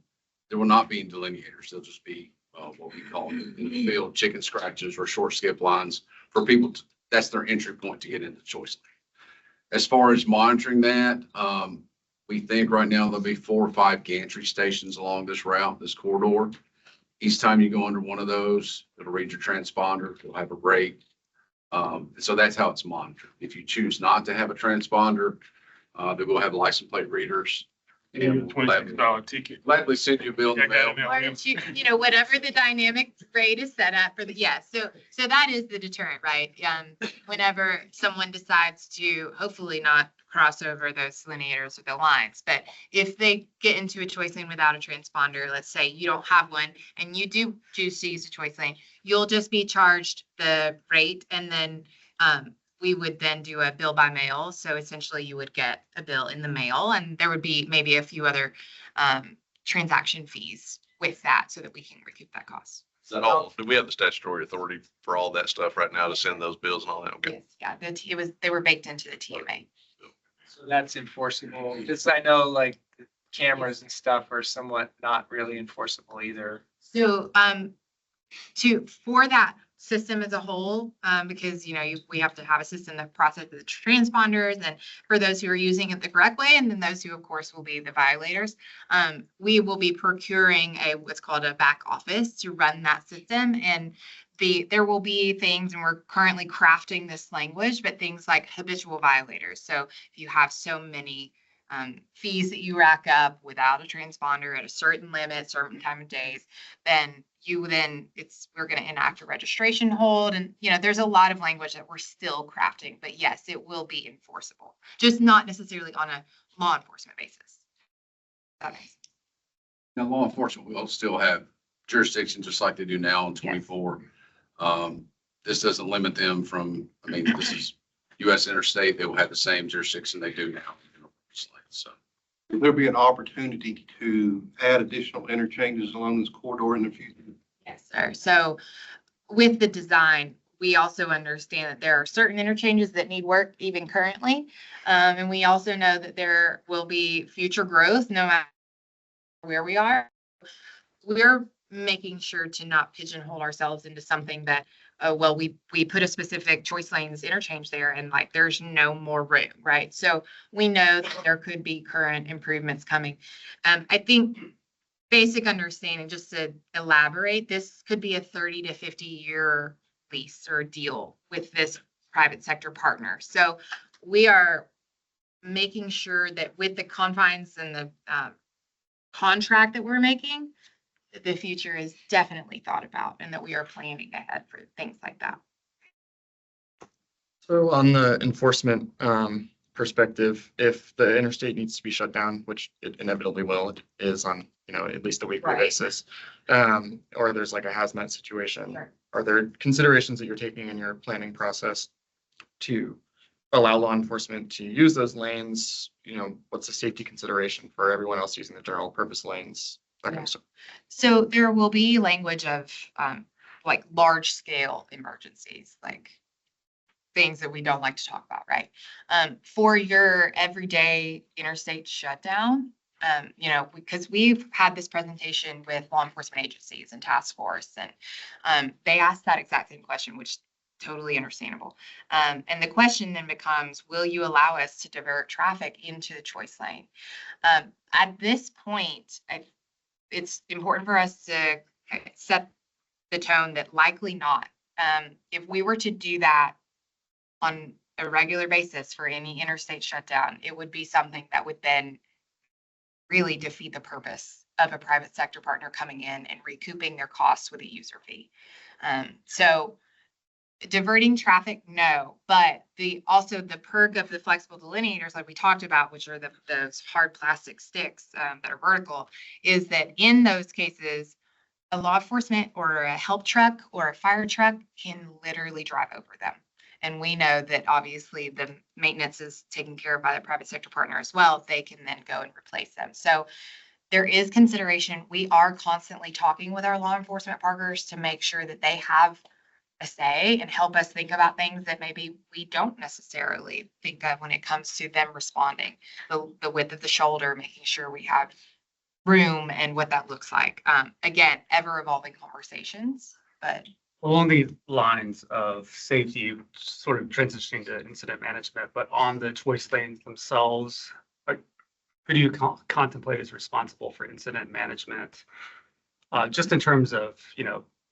there will not be delineators. They'll just be what we call in the field chicken scratches or short skip lines for people. That's their entry point to get into choice lane. As far as monitoring that, we think right now there'll be 4 or 5 gantry stations along this route, this corridor. Each time you go under one of those, it'll read your transponder. It'll have a rate. So that's how it's monitored. If you choose not to have a transponder, they will have license plate readers. And we'll $26 ticket. gladly send you a bill in the mail. Or if you know, whatever the dynamic rate is set up for the, yes. So that is the deterrent, right? Whenever someone decides to hopefully not cross over those delineators or the lines, but if they get into a choice lane without a transponder, let's say you don't have one and you do choose to use a choice lane, you'll just be charged the rate, and then we would then do a bill by mail. So essentially you would get a bill in the mail, and there would be maybe a few other transaction fees with that so that we can recoup that cost. Is that all? Do we have the statutory authority for all that stuff right now to send those bills and all that? Okay. Yes, yeah, they were baked into the TMA. So that's enforceable. Just I know like the cameras and stuff are somewhat not really enforceable either. So for that system as a whole, because you know we have to have a system that processes the transponders, and for those who are using it the correct way, and then those who of course will be the violators, we will be procuring what's called a back office to run that system. And there will be things, and we're currently crafting this language, but things like habitual violators. So if you have so many fees that you rack up without a transponder at a certain limit, certain time of days, then we're going to enact a registration hold. And, you know, there's a lot of language that we're still crafting, but yes, it will be enforceable, just not necessarily on a law enforcement basis. That makes sense. Now, law enforcement will still have jurisdiction just like they do now in 24. This doesn't limit them from, I mean, this is U.S. interstate. They will have the same jurisdiction they do now. So Will there be an opportunity to add additional interchanges along this corridor in the future? Yes, sir. So with the design, we also understand that there are certain interchanges that need work even currently. And we also know that there will be future growth no matter where we are. We're making sure to not pigeonhole ourselves into something that, we put a specific choice lanes interchange there and like there's no more room, right? So we know that there could be current improvements coming. I think basic understanding, just to elaborate, this could be a 30 to 50 year lease or deal with this private sector partner. So we are making sure that with the confines and the contract that we're making, that the future is definitely thought about and that we are planning ahead for things like that. So on the enforcement perspective, if the interstate needs to be shut down, which it inevitably will, it is on, at least a weekly Right. basis, or there's like a hazmat situation, Sure. are there considerations that you're taking in your planning process to allow law enforcement to use those lanes? What's the safety consideration for everyone else using the general purpose lanes? That kind of stuff. So there will be language of like large scale emergencies, like things that we don't like to talk about, right? For your everyday interstate shutdown, because we've had this presentation with law enforcement agencies and task force, and they asked that exact same question, which is totally understandable. And the question then becomes, will you allow us to divert traffic into the choice lane? At this point, it's important for us to set the tone that likely not. If we were to do that on a regular basis for any interstate shutdown, it would be something that would then really defeat the purpose of a private sector partner coming in and recouping their costs with a user fee. So diverting traffic, no, but also the perk of the flexible delineators like we talked about, which are those hard plastic sticks that are vertical, is that in those cases, a law enforcement or a help truck or a fire truck can literally drive over them. And we know that obviously the maintenance is taken care of by the private sector partner as well. They can then go and replace them. So there is consideration. We are constantly talking with our law enforcement partners to make sure that they have a say and help us think about things that maybe we don't necessarily think of when it comes to them responding. The width of the shoulder, making sure we have room and what that looks like. Again, ever evolving conversations, but Along the lines of safety, sort of transitioning to incident management, but on the choice lanes themselves, who do you contemplate as responsible for incident management? Just in terms of,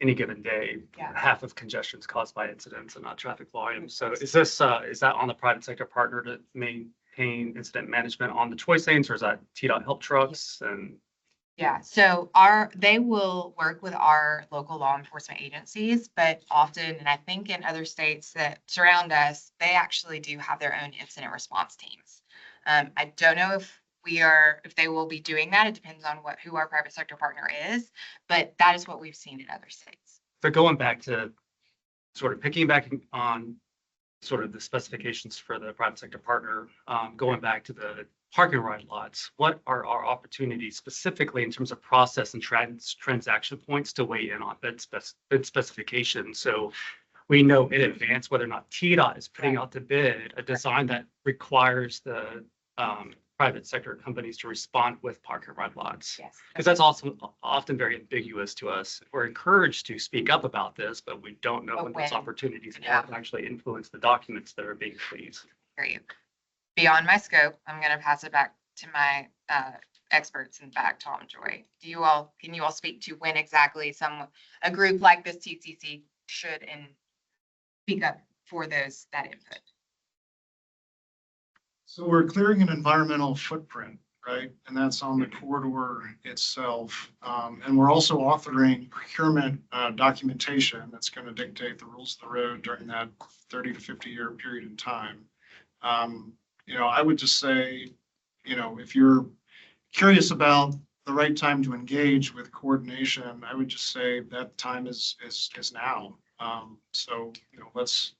any given day, Yeah. half of congestion is caused by incidents and not traffic volume. So is that on the private sector partner to maintain incident management on the choice lanes, or is that TDOT help trucks? And yeah, so they will work with our local law enforcement agencies, but often, and I think in other states that surround us, they actually do have their own incident response teams. I don't know if they will be doing that. It depends on who our private sector partner is, but that is what we've seen in other states. so going back to sort of piggybacking on sort of the specifications for the private sector partner, going back to the parking ride lots, what are our opportunities specifically in terms of process and transaction points to weigh in on bid specifications? So we know in advance whether or not TDOT is putting out to bid a design that requires the private sector companies to respond with parking ride lots. Yes. Because that's also often very ambiguous to us. We're encouraged to speak up about this, but we don't know when those opportunities are to actually influence the documents that are being released. Hear you. Beyond my scope, I'm going to pass it back to my experts and back Tom Joy. Can you all speak to when exactly a group like this TCC should and speak up for that input? So we're clearing an environmental footprint, right? And that's on the corridor itself. And we're also authoring procurement documentation that's going to dictate the rules of the road during that 30 to 50 year period in time. I would just say, if you're curious about the right time to engage with coordination, I would just say that time is now. So, let's.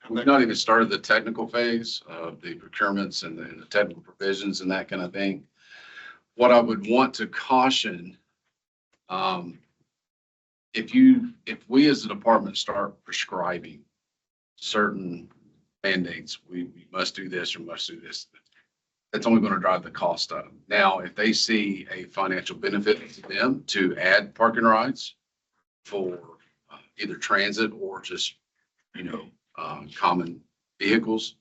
We've not even started the technical phase of the procurements and the technical provisions and that kind of thing. What I would want to caution, if we as a department start prescribing certain mandates, we must do this or must do this, that's only going to drive the cost up. Now, if they see a financial benefit to them to add parking rides for either transit or just, common vehicles,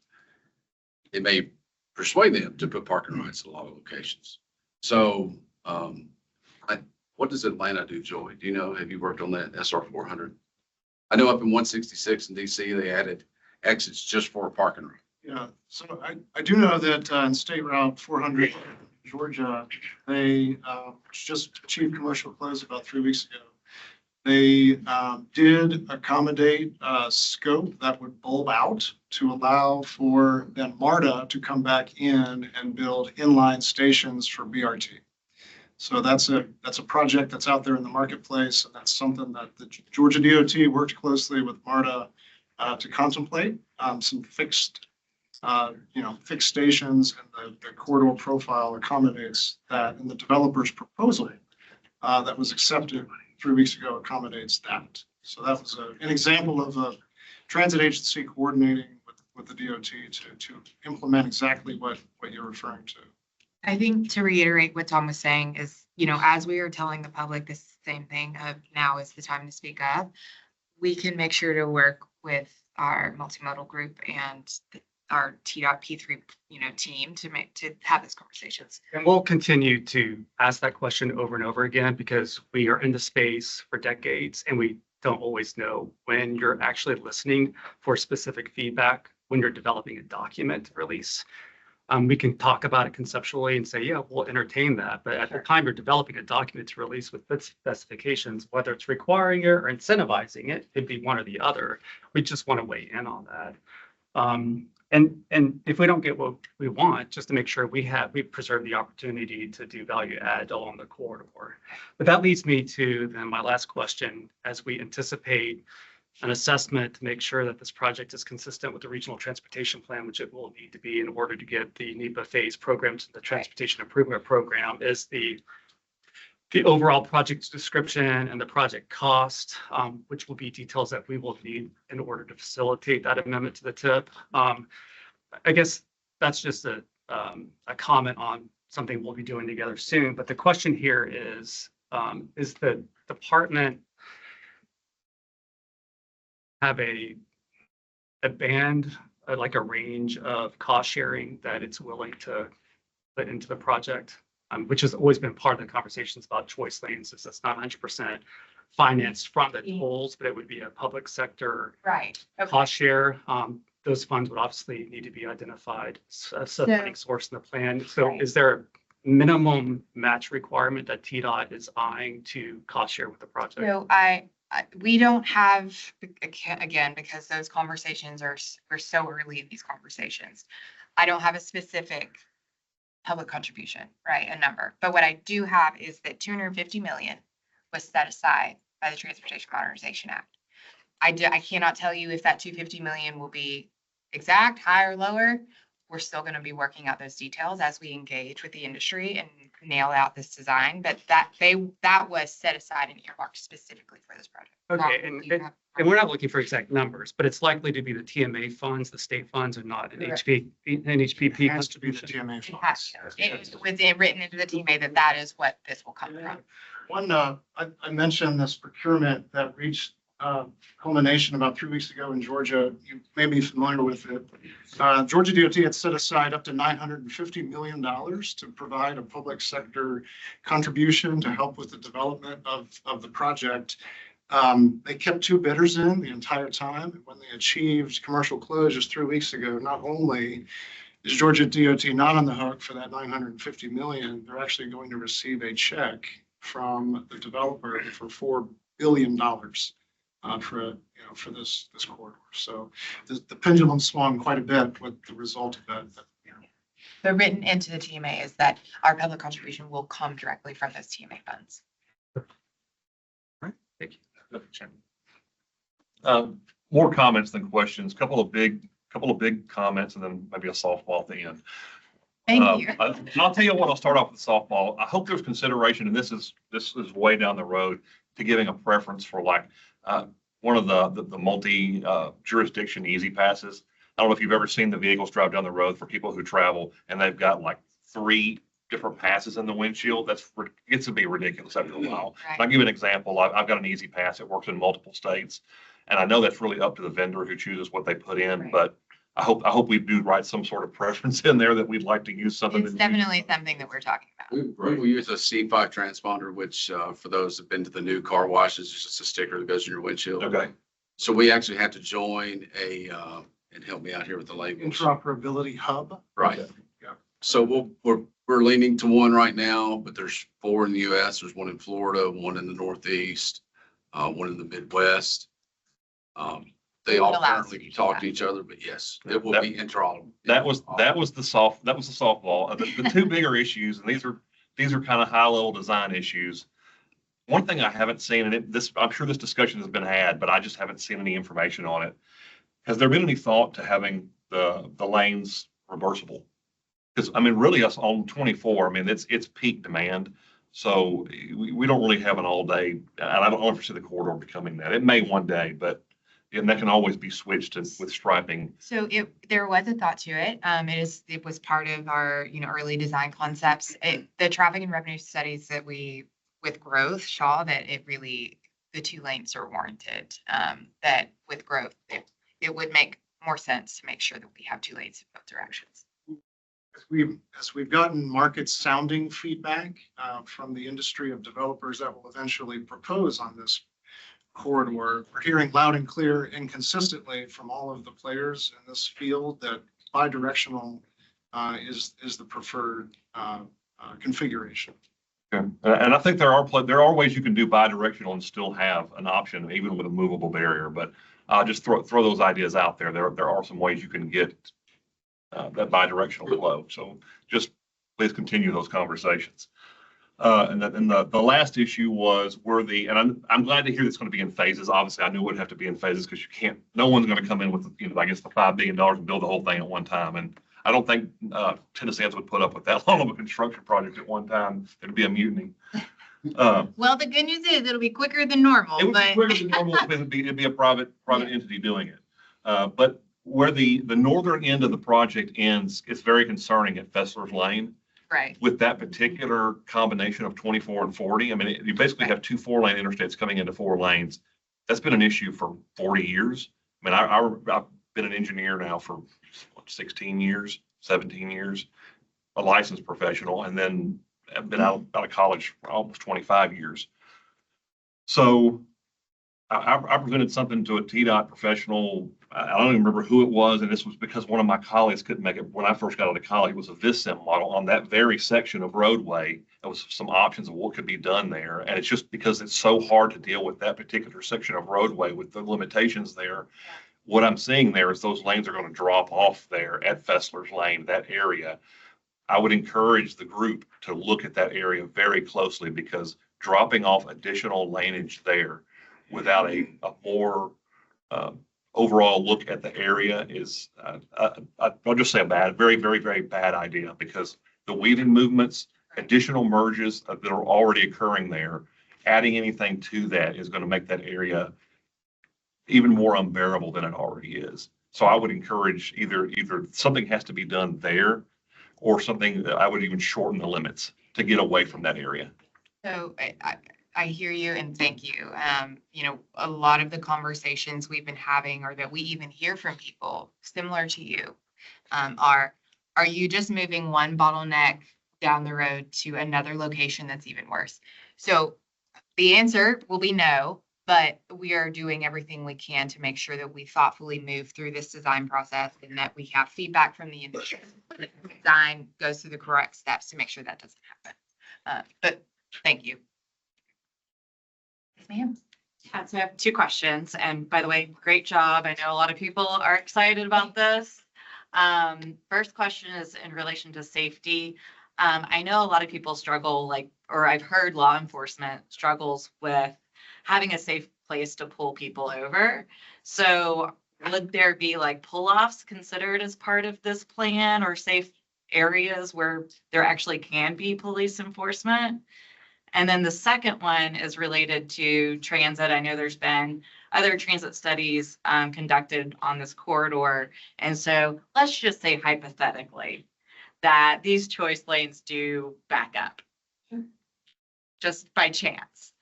it may persuade them to put parking rides at a lot of locations. So what What does Atlanta do, Joey? Do you know, have you worked on that SR 400? I know up in 166 in DC, they added exits just for a parking lot. Yeah, so I do know that in State Route 400, Georgia, they just achieved commercial close about 3 weeks ago. They did accommodate scope that would bulb out to allow for then MARTA to come back in and build inline stations for BRT. So that's a project that's out there in the marketplace, and that's something that the Georgia DOT worked closely with MARTA to contemplate some fixed stations, and the corridor profile accommodates that, and the developer's proposal that was accepted 3 weeks ago accommodates that. So that was an example of a transit agency coordinating with the DOT to implement exactly what you're referring to. I think to reiterate what Tom was saying is, as we are telling the public this same thing of now is the time to speak up, we can make sure to work with our multimodal group and our TDOT P3, team to have these conversations. And we'll continue to ask that question over and over again because we are in the space for decades and we don't always know when you're actually listening for specific feedback when you're developing a document release. We can talk about it conceptually and say, yeah, we'll entertain that. But at the time you're developing a document to release with its specifications, whether it's requiring it or incentivizing it, it'd be one or the other. We just want to weigh in on that. And if we don't get what we want, just to make sure we preserve the opportunity to do value add along the corridor. But that leads me to then my last question, as we anticipate an assessment to make sure that this project is consistent with the regional transportation plan, which it will need to be in order to get the NEPA phase program to the transportation improvement program, is the overall project description and the project cost, which will be details that we will need in order to facilitate that amendment to the TIP. I guess that's just a comment on something we'll be doing together soon. But the question here is the department have a band, like a range of cost sharing that it's willing to put into the project, which has always been part of the conversations about choice lanes, is that's not 100% financed from the tolls, but it would be a public sector cost share. Those funds would obviously need to be identified as a funding source in the plan. So is there a minimum match requirement that TDOT is eyeing to cost share with the project? So we don't have, again, because those conversations we're so early in these conversations. I don't have a specific public contribution, right? A number. But what I do have is that 250 million was set aside by the Transportation Modernization Act. I cannot tell you if that 250 million will be exact, higher or lower. We're still going to be working out those details as we engage with the industry and nail out this design. But that was set aside and earmarked specifically for this project. Okay, and we're not looking for exact numbers, but it's likely to be the TMA funds, the state funds, and not an HPP. It has to be the TMA funds. It was written into the TMA that is what this will come from. One, I mentioned this procurement that reached culmination about 3 weeks ago in Georgia. You may be familiar with it. Georgia DOT had set aside up to $950 million to provide a public sector contribution to help with the development of the project. They kept 2 bidders in the entire time. When they achieved commercial close just 3 weeks ago, not only is Georgia DOT not on the hook for that $950 million, they're actually going to receive a check from the developer for $4 billion. For this corridor. So the pendulum swung quite a bit with the result of that. The written into the TMA is that our public contribution will come directly from those TMA funds. Right. Thank you. More comments than questions. Couple of big comments and then maybe a softball at the end. Thank you. And I'll tell you what, I'll start off with softball. I hope there's consideration, and this is way down the road, to giving a preference for one of the multi jurisdiction easy passes. I don't know if you've ever seen the vehicles drive down the road for people who travel and they've got 3 different passes in the windshield. It gets to be ridiculous after a while. Right. I'll give you an example. I've got an easy pass. It works in multiple states. And I know that's really up to the vendor who chooses what they put in, Right. but I hope we do write some sort of preference in there that we'd like to use something. It's definitely something that we're talking about. We use a C5 transponder, which for those who've been to the new car washes, it's just a sticker that goes in your windshield. Okay. So we actually had to join and help me out here with the labels. Interoperability hub. Right. Yeah. So we're leaning to one right now, but there's 4 in the US. There's 1 in Florida, 1 in the Northeast, 1 in the Midwest. They all currently talk to each other, but yes, it will be interoperable. That was the softball. The 2 bigger issues, and these are kind of high level design issues. One thing I haven't seen, and I'm sure this discussion has been had, but I just haven't seen any information on it. Has there been any thought to having the lanes reversible? Because I mean, really, us on 24, I mean, it's peak demand. So we don't really have an all day, and I don't ever see the corridor becoming that. It may one day, but and that can always be switched with striping. So there was a thought to it. It was part of our, early design concepts. The traffic and revenue studies that with growth saw that the 2 lanes are warranted. That with growth, it would make more sense to make sure that we have 2 lanes in both directions. As we've gotten market sounding feedback from the industry of developers that will eventually propose on this corridor, we're hearing loud and clear and consistently from all of the players in this field that bidirectional is the preferred configuration. Okay. And I think there are ways you can do bidirectional and still have an option, even with a movable barrier. But just throw those ideas out there. There are some ways you can get that bidirectional flow. So just please continue those conversations. And then the last issue was and I'm glad to hear it's going to be in phases. Obviously, I knew it would have to be in phases because no one's going to come in with, I guess the $5 billion and build the whole thing at one time. And I don't think Tennesseans would put up with that long of a construction project at one time. It'd be a mutiny. Well, the good news is it'll be quicker than normal. It would be quicker than normal. It'd be a private entity doing it. But where the northern end of the project ends, it's very concerning at Fessler's Lane. Right. With that particular combination of 24 and 40, I mean, you basically have 2 4-lane interstates coming into 4 lanes. That's been an issue for 40 years. I mean, I've been an engineer now for 16 years, 17 years, a licensed professional, and then I've been out of college for almost 25 years. So I presented something to a TDOT professional. I don't even remember who it was, and this was because one of my colleagues couldn't make it. When I first got out of college, it was a VisSim model on that very section of roadway. There was some options of what could be done there, and it's just because it's so hard to deal with that particular section of roadway with the limitations there. What I'm seeing there is those lanes are going to drop off there at Fessler's Lane, that area. I would encourage the group to look at that area very closely because dropping off additional laneage there without a more overall look at the area is, I'll just say a very, very, very bad idea because the weaving movements, additional merges that are already occurring there, adding anything to that is going to make that area even more unbearable than it already is. So I would encourage either something has to be done there or something that I would even shorten the limits to get away from that area. So I hear you and thank you. A lot of the conversations we've been having or that we even hear from people similar to you are you just moving one bottleneck down the road to another location that's even worse? So the answer will be no, but we are doing everything we can to make sure that we thoughtfully move through this design process and that we have feedback from the industry. The design goes through the correct steps to make sure that doesn't happen. But thank you. Yes, ma'am. Yeah, so I have 2 questions. And by the way, great job. I know a lot of people are excited about this. First question is in relation to safety. I know a lot of people struggle, or I've heard law enforcement struggles with having a safe place to pull people over. So would there be pull-offs considered as part of this plan or safe areas where there actually can be police enforcement? And then the second one is related to transit. I know there's been other transit studies conducted on this corridor. And so let's just say hypothetically that these choice lanes do back up just by chance.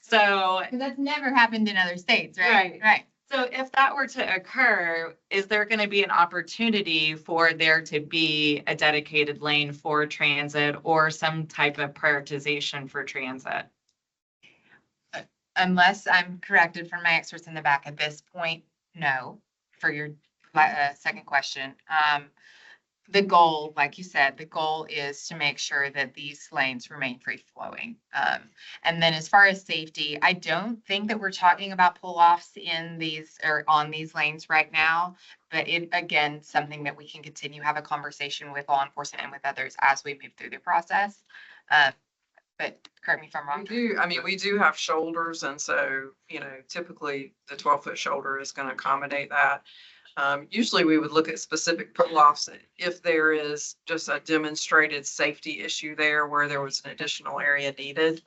So that's never happened in other states, right? Right. So if that were to occur, is there going to be an opportunity for there to be a dedicated lane for transit or some type of prioritization for transit? Unless I'm corrected from my experts in the back at this point, no, for your second question. The goal, like you said, the goal is to make sure that these lanes remain free flowing. And then as far as safety, I don't think that we're talking about pull-offs in these or on these lanes right now. But it, again, something that we can continue have a conversation with law enforcement and with others as we move through the process. But correct me if I'm wrong. We do have shoulders, and so, typically the 12-foot shoulder is going to accommodate that. Usually we would look at specific pull-offs if there is just a demonstrated safety issue there where there was an additional area needed.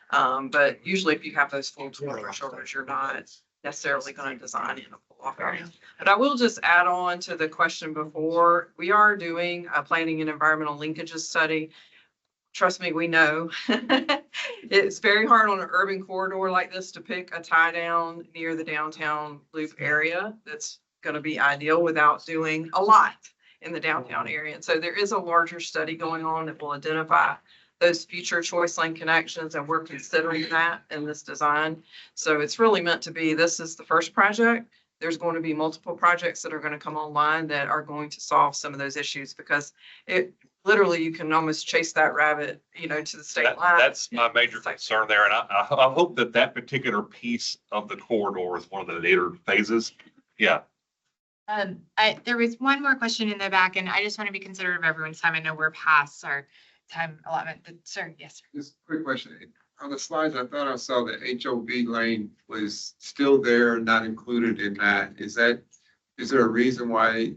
But usually if you have those full 12-foot shoulders, you're not necessarily going to design in a pull-off area. But I will just add on to the question before, we are doing a planning and environmental linkages study. Trust me, we know. It's very hard on an urban corridor like this to pick a tie down near the downtown loop area that's going to be ideal without doing a lot in the downtown area. And so there is a larger study going on that will identify those future choice lane connections, and we're considering that in this design. So it's really meant to be, this is the first project. There's going to be multiple projects that are going to come online that are going to solve some of those issues, because it literally, you can almost chase that rabbit, to the state line. That's my major concern there. And I hope that particular piece of the corridor is one of the later phases. Yeah. There was one more question in the back, and I just want to be considerate of everyone's time. I know we're past our time allotment. Sir, yes, sir. Just a quick question. On the slides, I thought I saw the HOV lane was still there, not included in that. Is there a reason why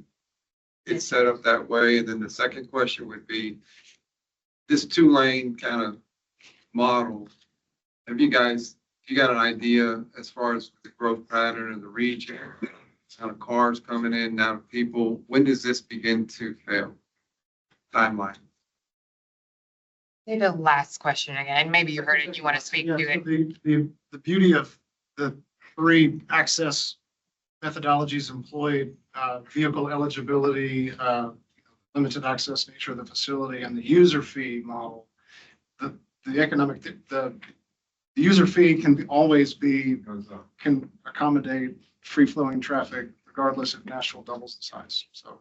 it's set up that way? And then the second question would be, this 2-lane kind of model, have you got an idea as far as the growth pattern of the region, kind of cars coming in, now people, when does this begin to fail? Timeline. Say the last question again. Maybe you heard it, you want to speak to it. The beauty of the 3 access methodologies employed, vehicle eligibility, limited access nature of the facility, and the user fee model. The user fee can accommodate free flowing traffic regardless if Nashville doubles the size. So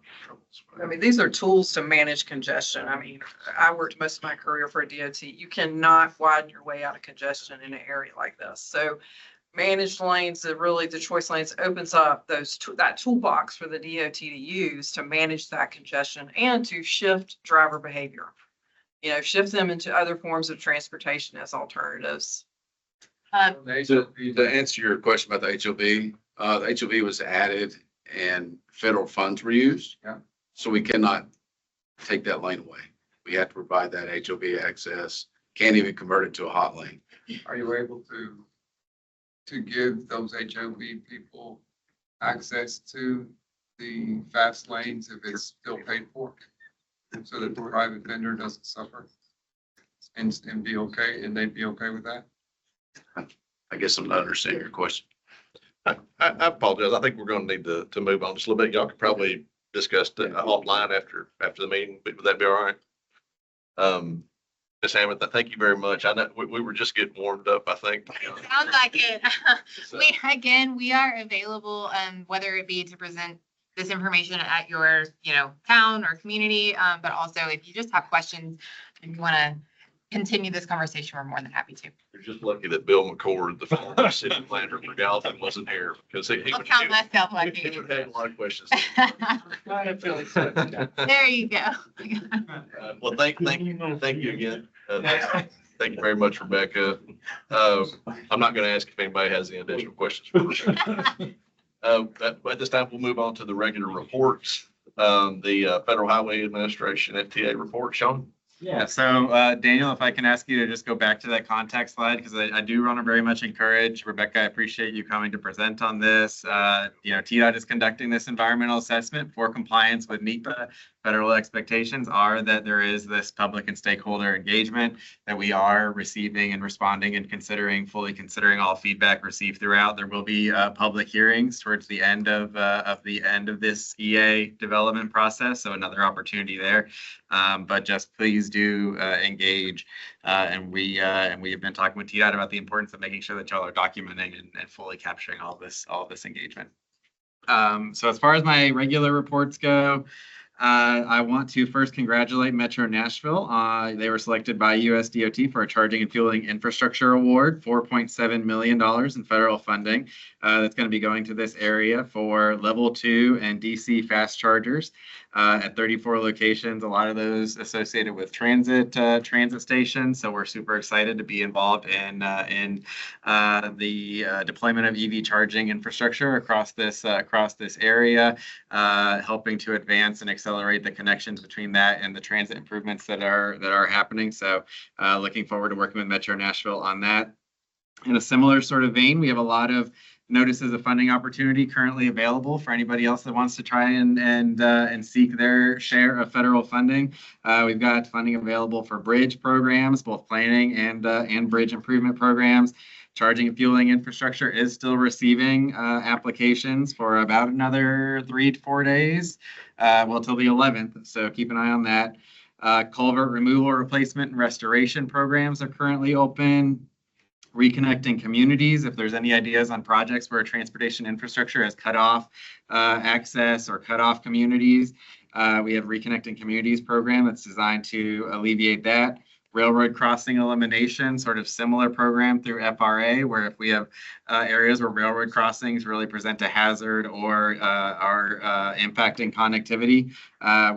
these are tools to manage congestion. I worked most of my career for a DOT. You cannot widen your way out of congestion in an area like this. So managed lanes, the choice lanes opens up that toolbox for the DOT to use to manage that congestion and to shift driver behavior. Shift them into other forms of transportation as alternatives. To answer your question about the HOV, the HOV was added and federal funds were used. Yeah. So we cannot take that lane away. We have to provide that HOV access. Can't even convert it to a hot lane. Are you able to give those HOV people access to the fast lanes if it's still paid for, so that the private vendor doesn't suffer and be okay, and they'd be okay with that? I guess I'm not understanding your question. I apologize. I think we're going to need to move on just a little bit. Y'all could probably discuss the offline after the meeting, but would that be all right? Ms. Hammond, thank you very much. I know we were just getting warmed up, I think. Sounds like it. We are available, whether it be to present this information at your, town or community, but also if you just have questions and you want to continue this conversation, we're more than happy to. You're just lucky that Bill McCord, the former city planner for Gallatin, wasn't here, because he I'll would count myself have lucky. a lot of questions. There you go. Well, thank you again. Thank you very much, Rebecca. I'm not going to ask if anybody has any additional questions for Rebecca. At this time, we'll move on to the regular reports. The Federal Highway Administration FTA report, Sean. Yeah, so Daniel, if I can ask you to just go back to that contact slide, because I do want to very much encourage Rebecca. I appreciate you coming to present on this. TDOT is conducting this environmental assessment for compliance with NEPA. federal expectations are that there is this public and stakeholder engagement, that we are receiving and responding and fully considering all feedback received throughout. There will be public hearings towards the end of this EA development process, so another opportunity there. But just please do engage. And we have been talking with TDOT about the importance of making sure that y'all are documenting and fully capturing all this engagement. So as far as my regular reports go, I want to first congratulate Metro Nashville. They were selected by US DOT for a charging and fueling infrastructure award, $4.7 million in federal funding. That's going to be going to this area for level 2 and DC fast chargers at 34 locations, a lot of those associated with transit stations. So we're super excited to be involved in the deployment of EV charging infrastructure across this area, helping to advance and accelerate the connections between that and the transit improvements that are happening. So looking forward to working with Metro Nashville on that. In a similar sort of vein, we have a lot of notices of funding opportunity currently available for anybody else that wants to try and seek their share of federal funding. We've got funding available for bridge programs, both planning and bridge improvement programs. Charging and fueling infrastructure is still receiving applications for about another 3 to 4 days, till the 11th. So keep an eye on that. Culvert removal, replacement, and restoration programs are currently open. Reconnecting communities, if there's any ideas on projects where transportation infrastructure has cut off access or cut off communities, we have Reconnecting Communities program that's designed to alleviate that. Railroad crossing elimination, sort of similar program through FRA, where if we have areas where railroad crossings really present a hazard or are impacting connectivity,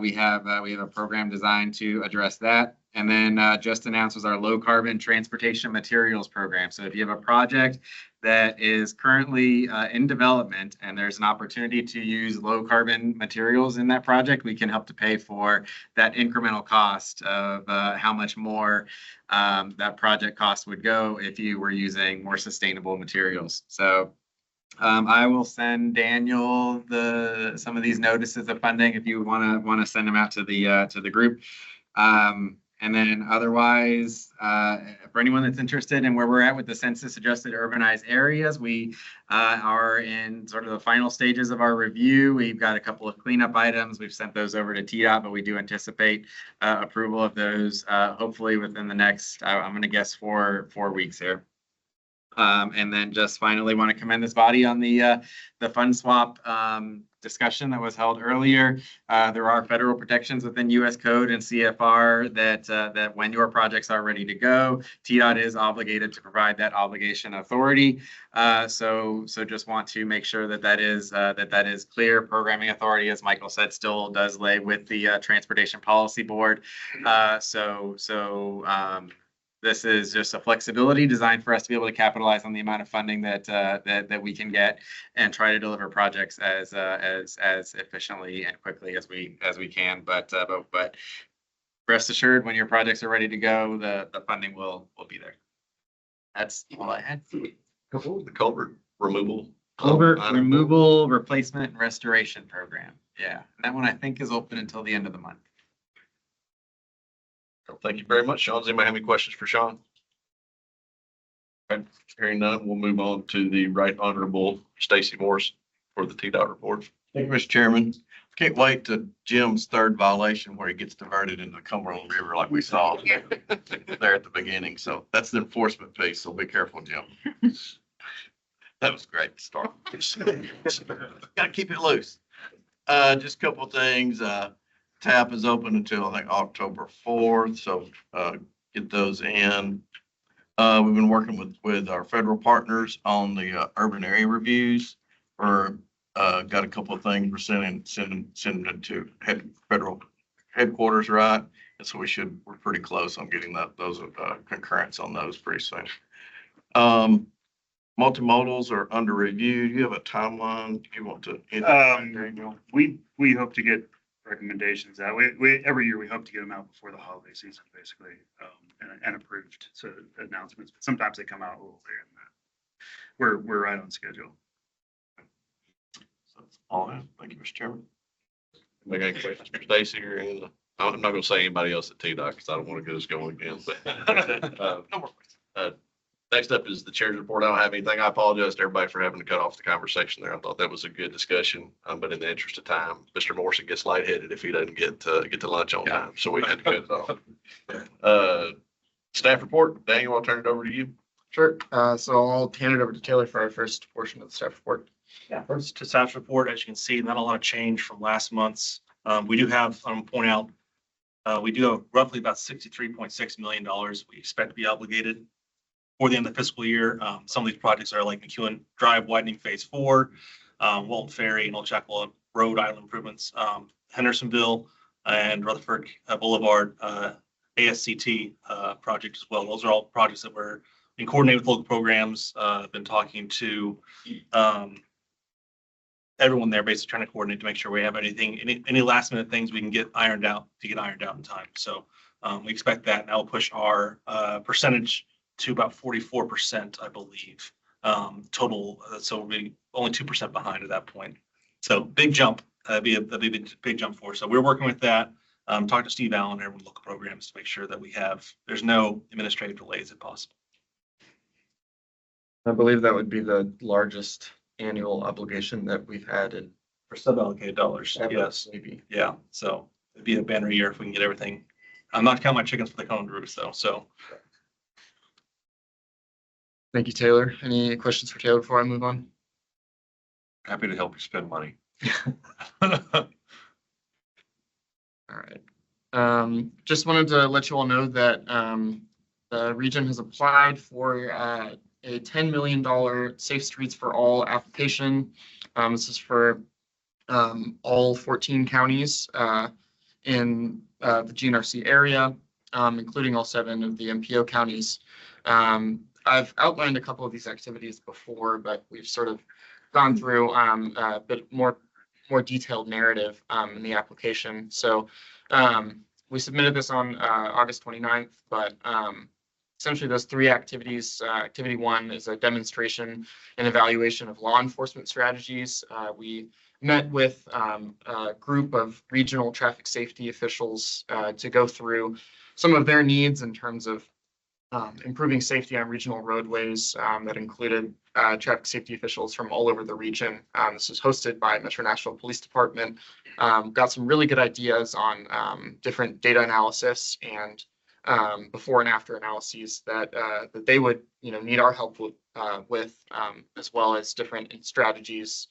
we have a program designed to address that. And then just announced was our low carbon transportation materials program. So if you have a project that is currently in development and there's an opportunity to use low carbon materials in that project, we can help to pay for that incremental cost of how much more that project cost would go if you were using more sustainable materials. So I will send Daniel some of these notices of funding if you want to send them out to the group. And then otherwise, for anyone that's interested in where we're at with the census adjusted urbanized areas, we are in sort of the final stages of our review. We've got a couple of cleanup items. We've sent those over to TDOT, but we do anticipate approval of those hopefully within the next, I'm going to guess 4 weeks here. And then just finally want to commend this body on the fund swap discussion that was held earlier. There are federal protections within U.S. Code and CFR that when your projects are ready to go, TDOT is obligated to provide that obligation authority. So just want to make sure that is clear. Programming authority, as Michael said, still does lay with the Transportation Policy Board. This is just a flexibility designed for us to be able to capitalize on the amount of funding that we can get and try to deliver projects as efficiently and quickly as we can. But rest assured, when your projects are ready to go, the funding will be there. That's all I had. The culvert removal. Culvert removal, replacement, and restoration program. Yeah, that one I think is open until the end of the month. Thank you very much, Sean. Does anybody have any questions for Sean? Right. Hearing none, we'll move on to the Right Honorable Stacey Morse for the TDOT report. Thank you, Mr. Chairman. Can't wait to Jim's third violation where he gets diverted into the Cumberland River like we saw there at the beginning. So that's the enforcement piece. So be careful, Jim. That was great to start. Got to keep it loose. Just a couple of things. TAP is open until I think October 4th. So get those in. We've been working with our federal partners on the urban area reviews. Got a couple of things we're sending it to federal headquarters, right? And so we're pretty close on getting those concurrence on those pretty soon. Multimodals are under review. Do you have a timeline you want to? Daniel, we hope to get recommendations out. We every year we hope to get them out before the holiday season, basically, and approved. So announcements, but sometimes they come out a little later than that. We're right on schedule. That's all I have. Thank you, Mr. Chairman. Make any questions for Stacy or anything? I'm not gonna say anybody else at TDOT because I don't want to get us going again, but. No more questions. Next up is the chair's report. I don't have anything. I apologize to everybody for having to cut off the conversation there. I thought that was a good discussion, but in the interest of time, Mr. Morrison gets lightheaded if he doesn't get to lunch on time, so we had to cut it off. Staff report, Daniel, I'll turn it over to you. Sure. So I'll hand it over to Taylor for our first portion of the staff report. Yeah, first to staff's report, as you can see, not a lot of change from last month's. We do have, I'm gonna point out, we do have roughly about $63.6 million we expect to be obligated for the end of the fiscal year. Some of these projects are like McEwen Drive widening phase 4, Walton Ferry and Old Chapel Road island improvements, Hendersonville and Rutherford Boulevard ASCT project as well. Those are all projects that we're in coordinate with local programs. Been talking to everyone there, basically trying to coordinate to make sure we have anything, any last minute things we can get ironed out in time. So we expect that, and that will push our percentage to about 44%, I believe, total. So we'll be only 2% behind at that point. So big jump, that'd be a big jump for us. So we're working with that. Talk to Steve Allen and everyone with local programs to make sure that there's no administrative delays if possible. I believe that would be the largest annual obligation that we've had in. For sub-allocated dollars, yes. Maybe. Yeah, so it'd be a banner year if we can get everything. I'm not counting my chickens for the cone roost though, so. Thank you, Taylor. Any questions for Taylor before I move on? Happy to help you spend money. All right. Just wanted to let you all know that the region has applied for a $10 million Safe Streets for All application. This is for all 14 counties in the GNRC area, including all 7 of the MPO counties. I've outlined a couple of these activities before, but we've sort of gone through a bit more detailed narrative in the application. So we submitted this on August 29th, but essentially those 3 activities. Activity 1 is a demonstration and evaluation of law enforcement strategies. We met with a group of regional traffic safety officials to go through some of their needs in terms of improving safety on regional roadways. That included traffic safety officials from all over the region. This was hosted by Metro Nashville Police Department. Got some really good ideas on different data analysis and before and after analyses that they would need our help with, as well as different strategies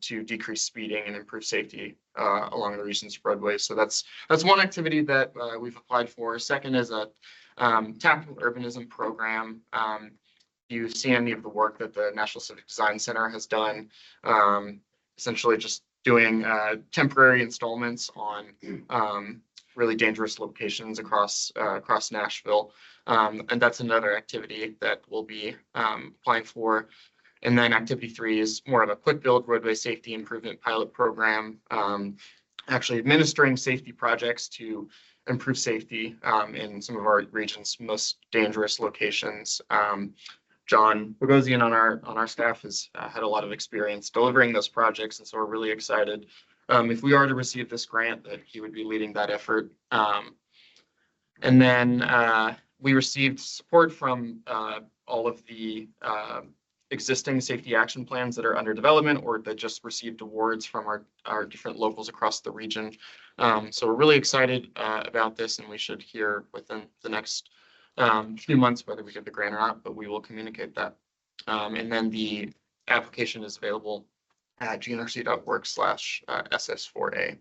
to decrease speeding and improve safety along the region's roadways. So that's one activity that we've applied for. Second is a tactical urbanism program. You see any of the work that the National Civic Design Center has done, essentially just doing temporary installments on really dangerous locations across Nashville. And that's another activity that we'll be applying for. And then activity 3 is more of a quick build roadway safety improvement pilot program, actually administering safety projects to improve safety in some of our region's most dangerous locations. John Bogosian on our staff has had a lot of experience delivering those projects, and so we're really excited if we are to receive this grant that he would be leading that effort. And then we received support from all of the existing safety action plans that are under development or that just received awards from our different locals across the region. So we're really excited about this, and we should hear within the next few months whether we get the grant or not, but we will communicate that. And then the application is available at gnrc.org/SS4A.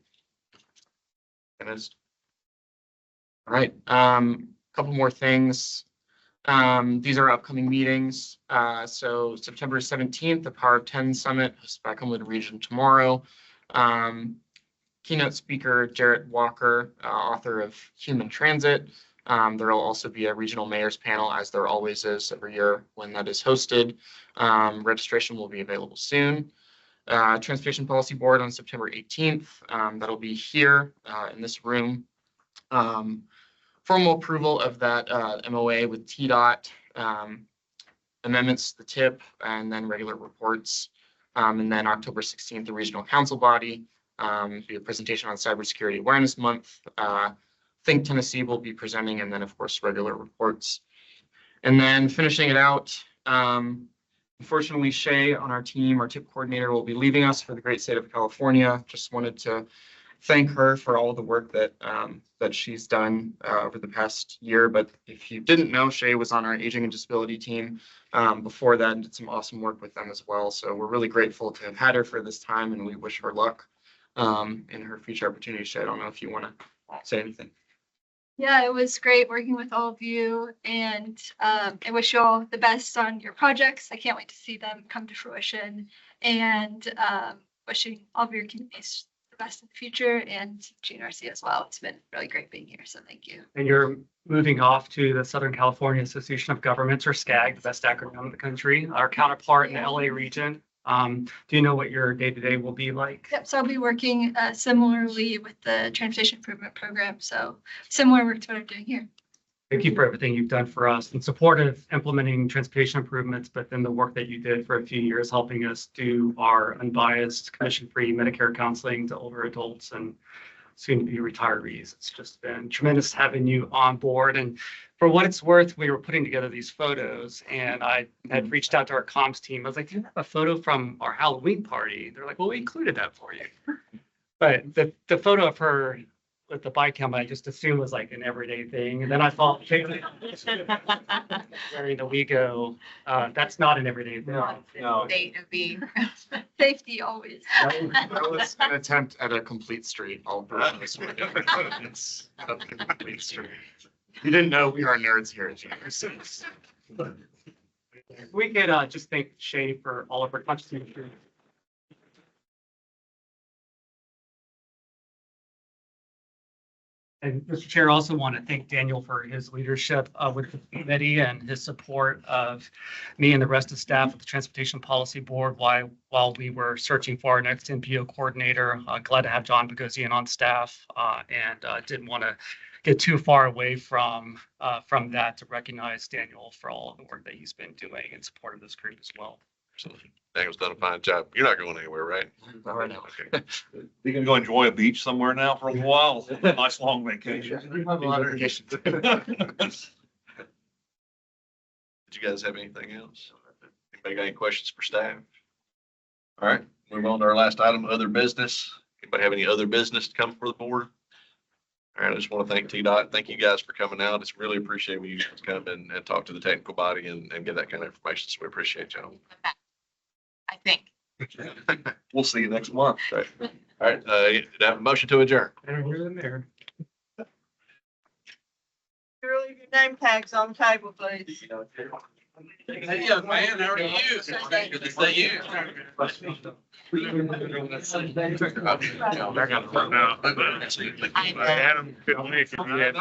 All right, couple more things. These are upcoming meetings. So September 17th, the Power of 10 Summit hosted by Cumberland Region tomorrow. Keynote speaker Jarrett Walker, author of Human Transit. There will also be a regional mayor's panel, as there always is every year when that is hosted. Registration will be available soon. Transportation Policy Board on September 18th. That'll be here in this room. Formal approval of that MOA with TDOT, amendments to the TIP, and then regular reports. And then October 16th, the Regional Council Body Be a presentation on Cybersecurity Awareness Month. Think Tennessee will be presenting, and then of course regular reports. And then finishing it out, unfortunately, Shay on our team, our TIP coordinator, will be leaving us for the great state of California. Just wanted to thank her for all the work that she's done over the past year. But if you didn't know, Shay was on our aging and disability team before that and did some awesome work with them as well. So we're really grateful to have had her for this time, and we wish her luck in her future opportunities. Shay, I don't know if you want to say anything. Yeah, it was great working with all of you, and I wish you all the best on your projects. I can't wait to see them come to fruition, and wishing all of your communities the best in the future, and GNRC as well. It's been really great being here, so thank you. And you're moving off to the Southern California Association of Governments, or SCAG, the best acronym in the country, our counterpart in the LA region. Do you know what your day-to-day will be like? Yep, so I'll be working similarly with the Transportation Improvement Program, so similar work to what I'm doing here. Thank you for everything you've done for us in support of implementing transportation improvements, but then the work that you did for a few years, helping us do our unbiased, commission-free Medicare counseling to older adults and soon to be retirees. It's just been tremendous having you on board. And for what it's worth, we were putting together these photos, and I had reached out to our comms team. I was like, do you have a photo from our Halloween party? They're like, well, we included that for you. But the photo of her with the bike helmet, I just assumed was like an everyday thing. And then I thought, wearing the WeGo, that's not an everyday thing. No. State of being. Safety always. That was an attempt at a complete street. All around this way. It's a complete street. You didn't know we are nerds here at GNRC. We could just thank Shay for all of her contributions. And Mr. Chair, also want to thank Daniel for his leadership with the committee and his support of me and the rest of staff at the Transportation Policy Board while we were searching for our next NPO coordinator. Glad to have John Bogosian on staff, and didn't want to get too far away from that to recognize Daniel for all of the work that he's been doing in support of this group as well. Absolutely. Daniel's done a fine job. You're not going anywhere, right? Not right now. Okay. You can go enjoy a beach somewhere now for a while. Nice long vacation. We have a lot of vacations. Did you guys have anything else? Anybody got any questions for staff? All right, move on to our last item, other business. Anybody have any other business to come before the board? All right, I just want to thank TDOT. Thank you guys for coming out. It's really appreciated when you guys come and talk to the technical body and get that kind of information. So we appreciate y'all. I think. We'll see you next month. Okay. All right, did I have a motion to adjourn? Better here than there. Leave your name tags on the table, please. Hey, young man, how are you? Good to see you. They're gonna run out. Adam couldn't make it. He had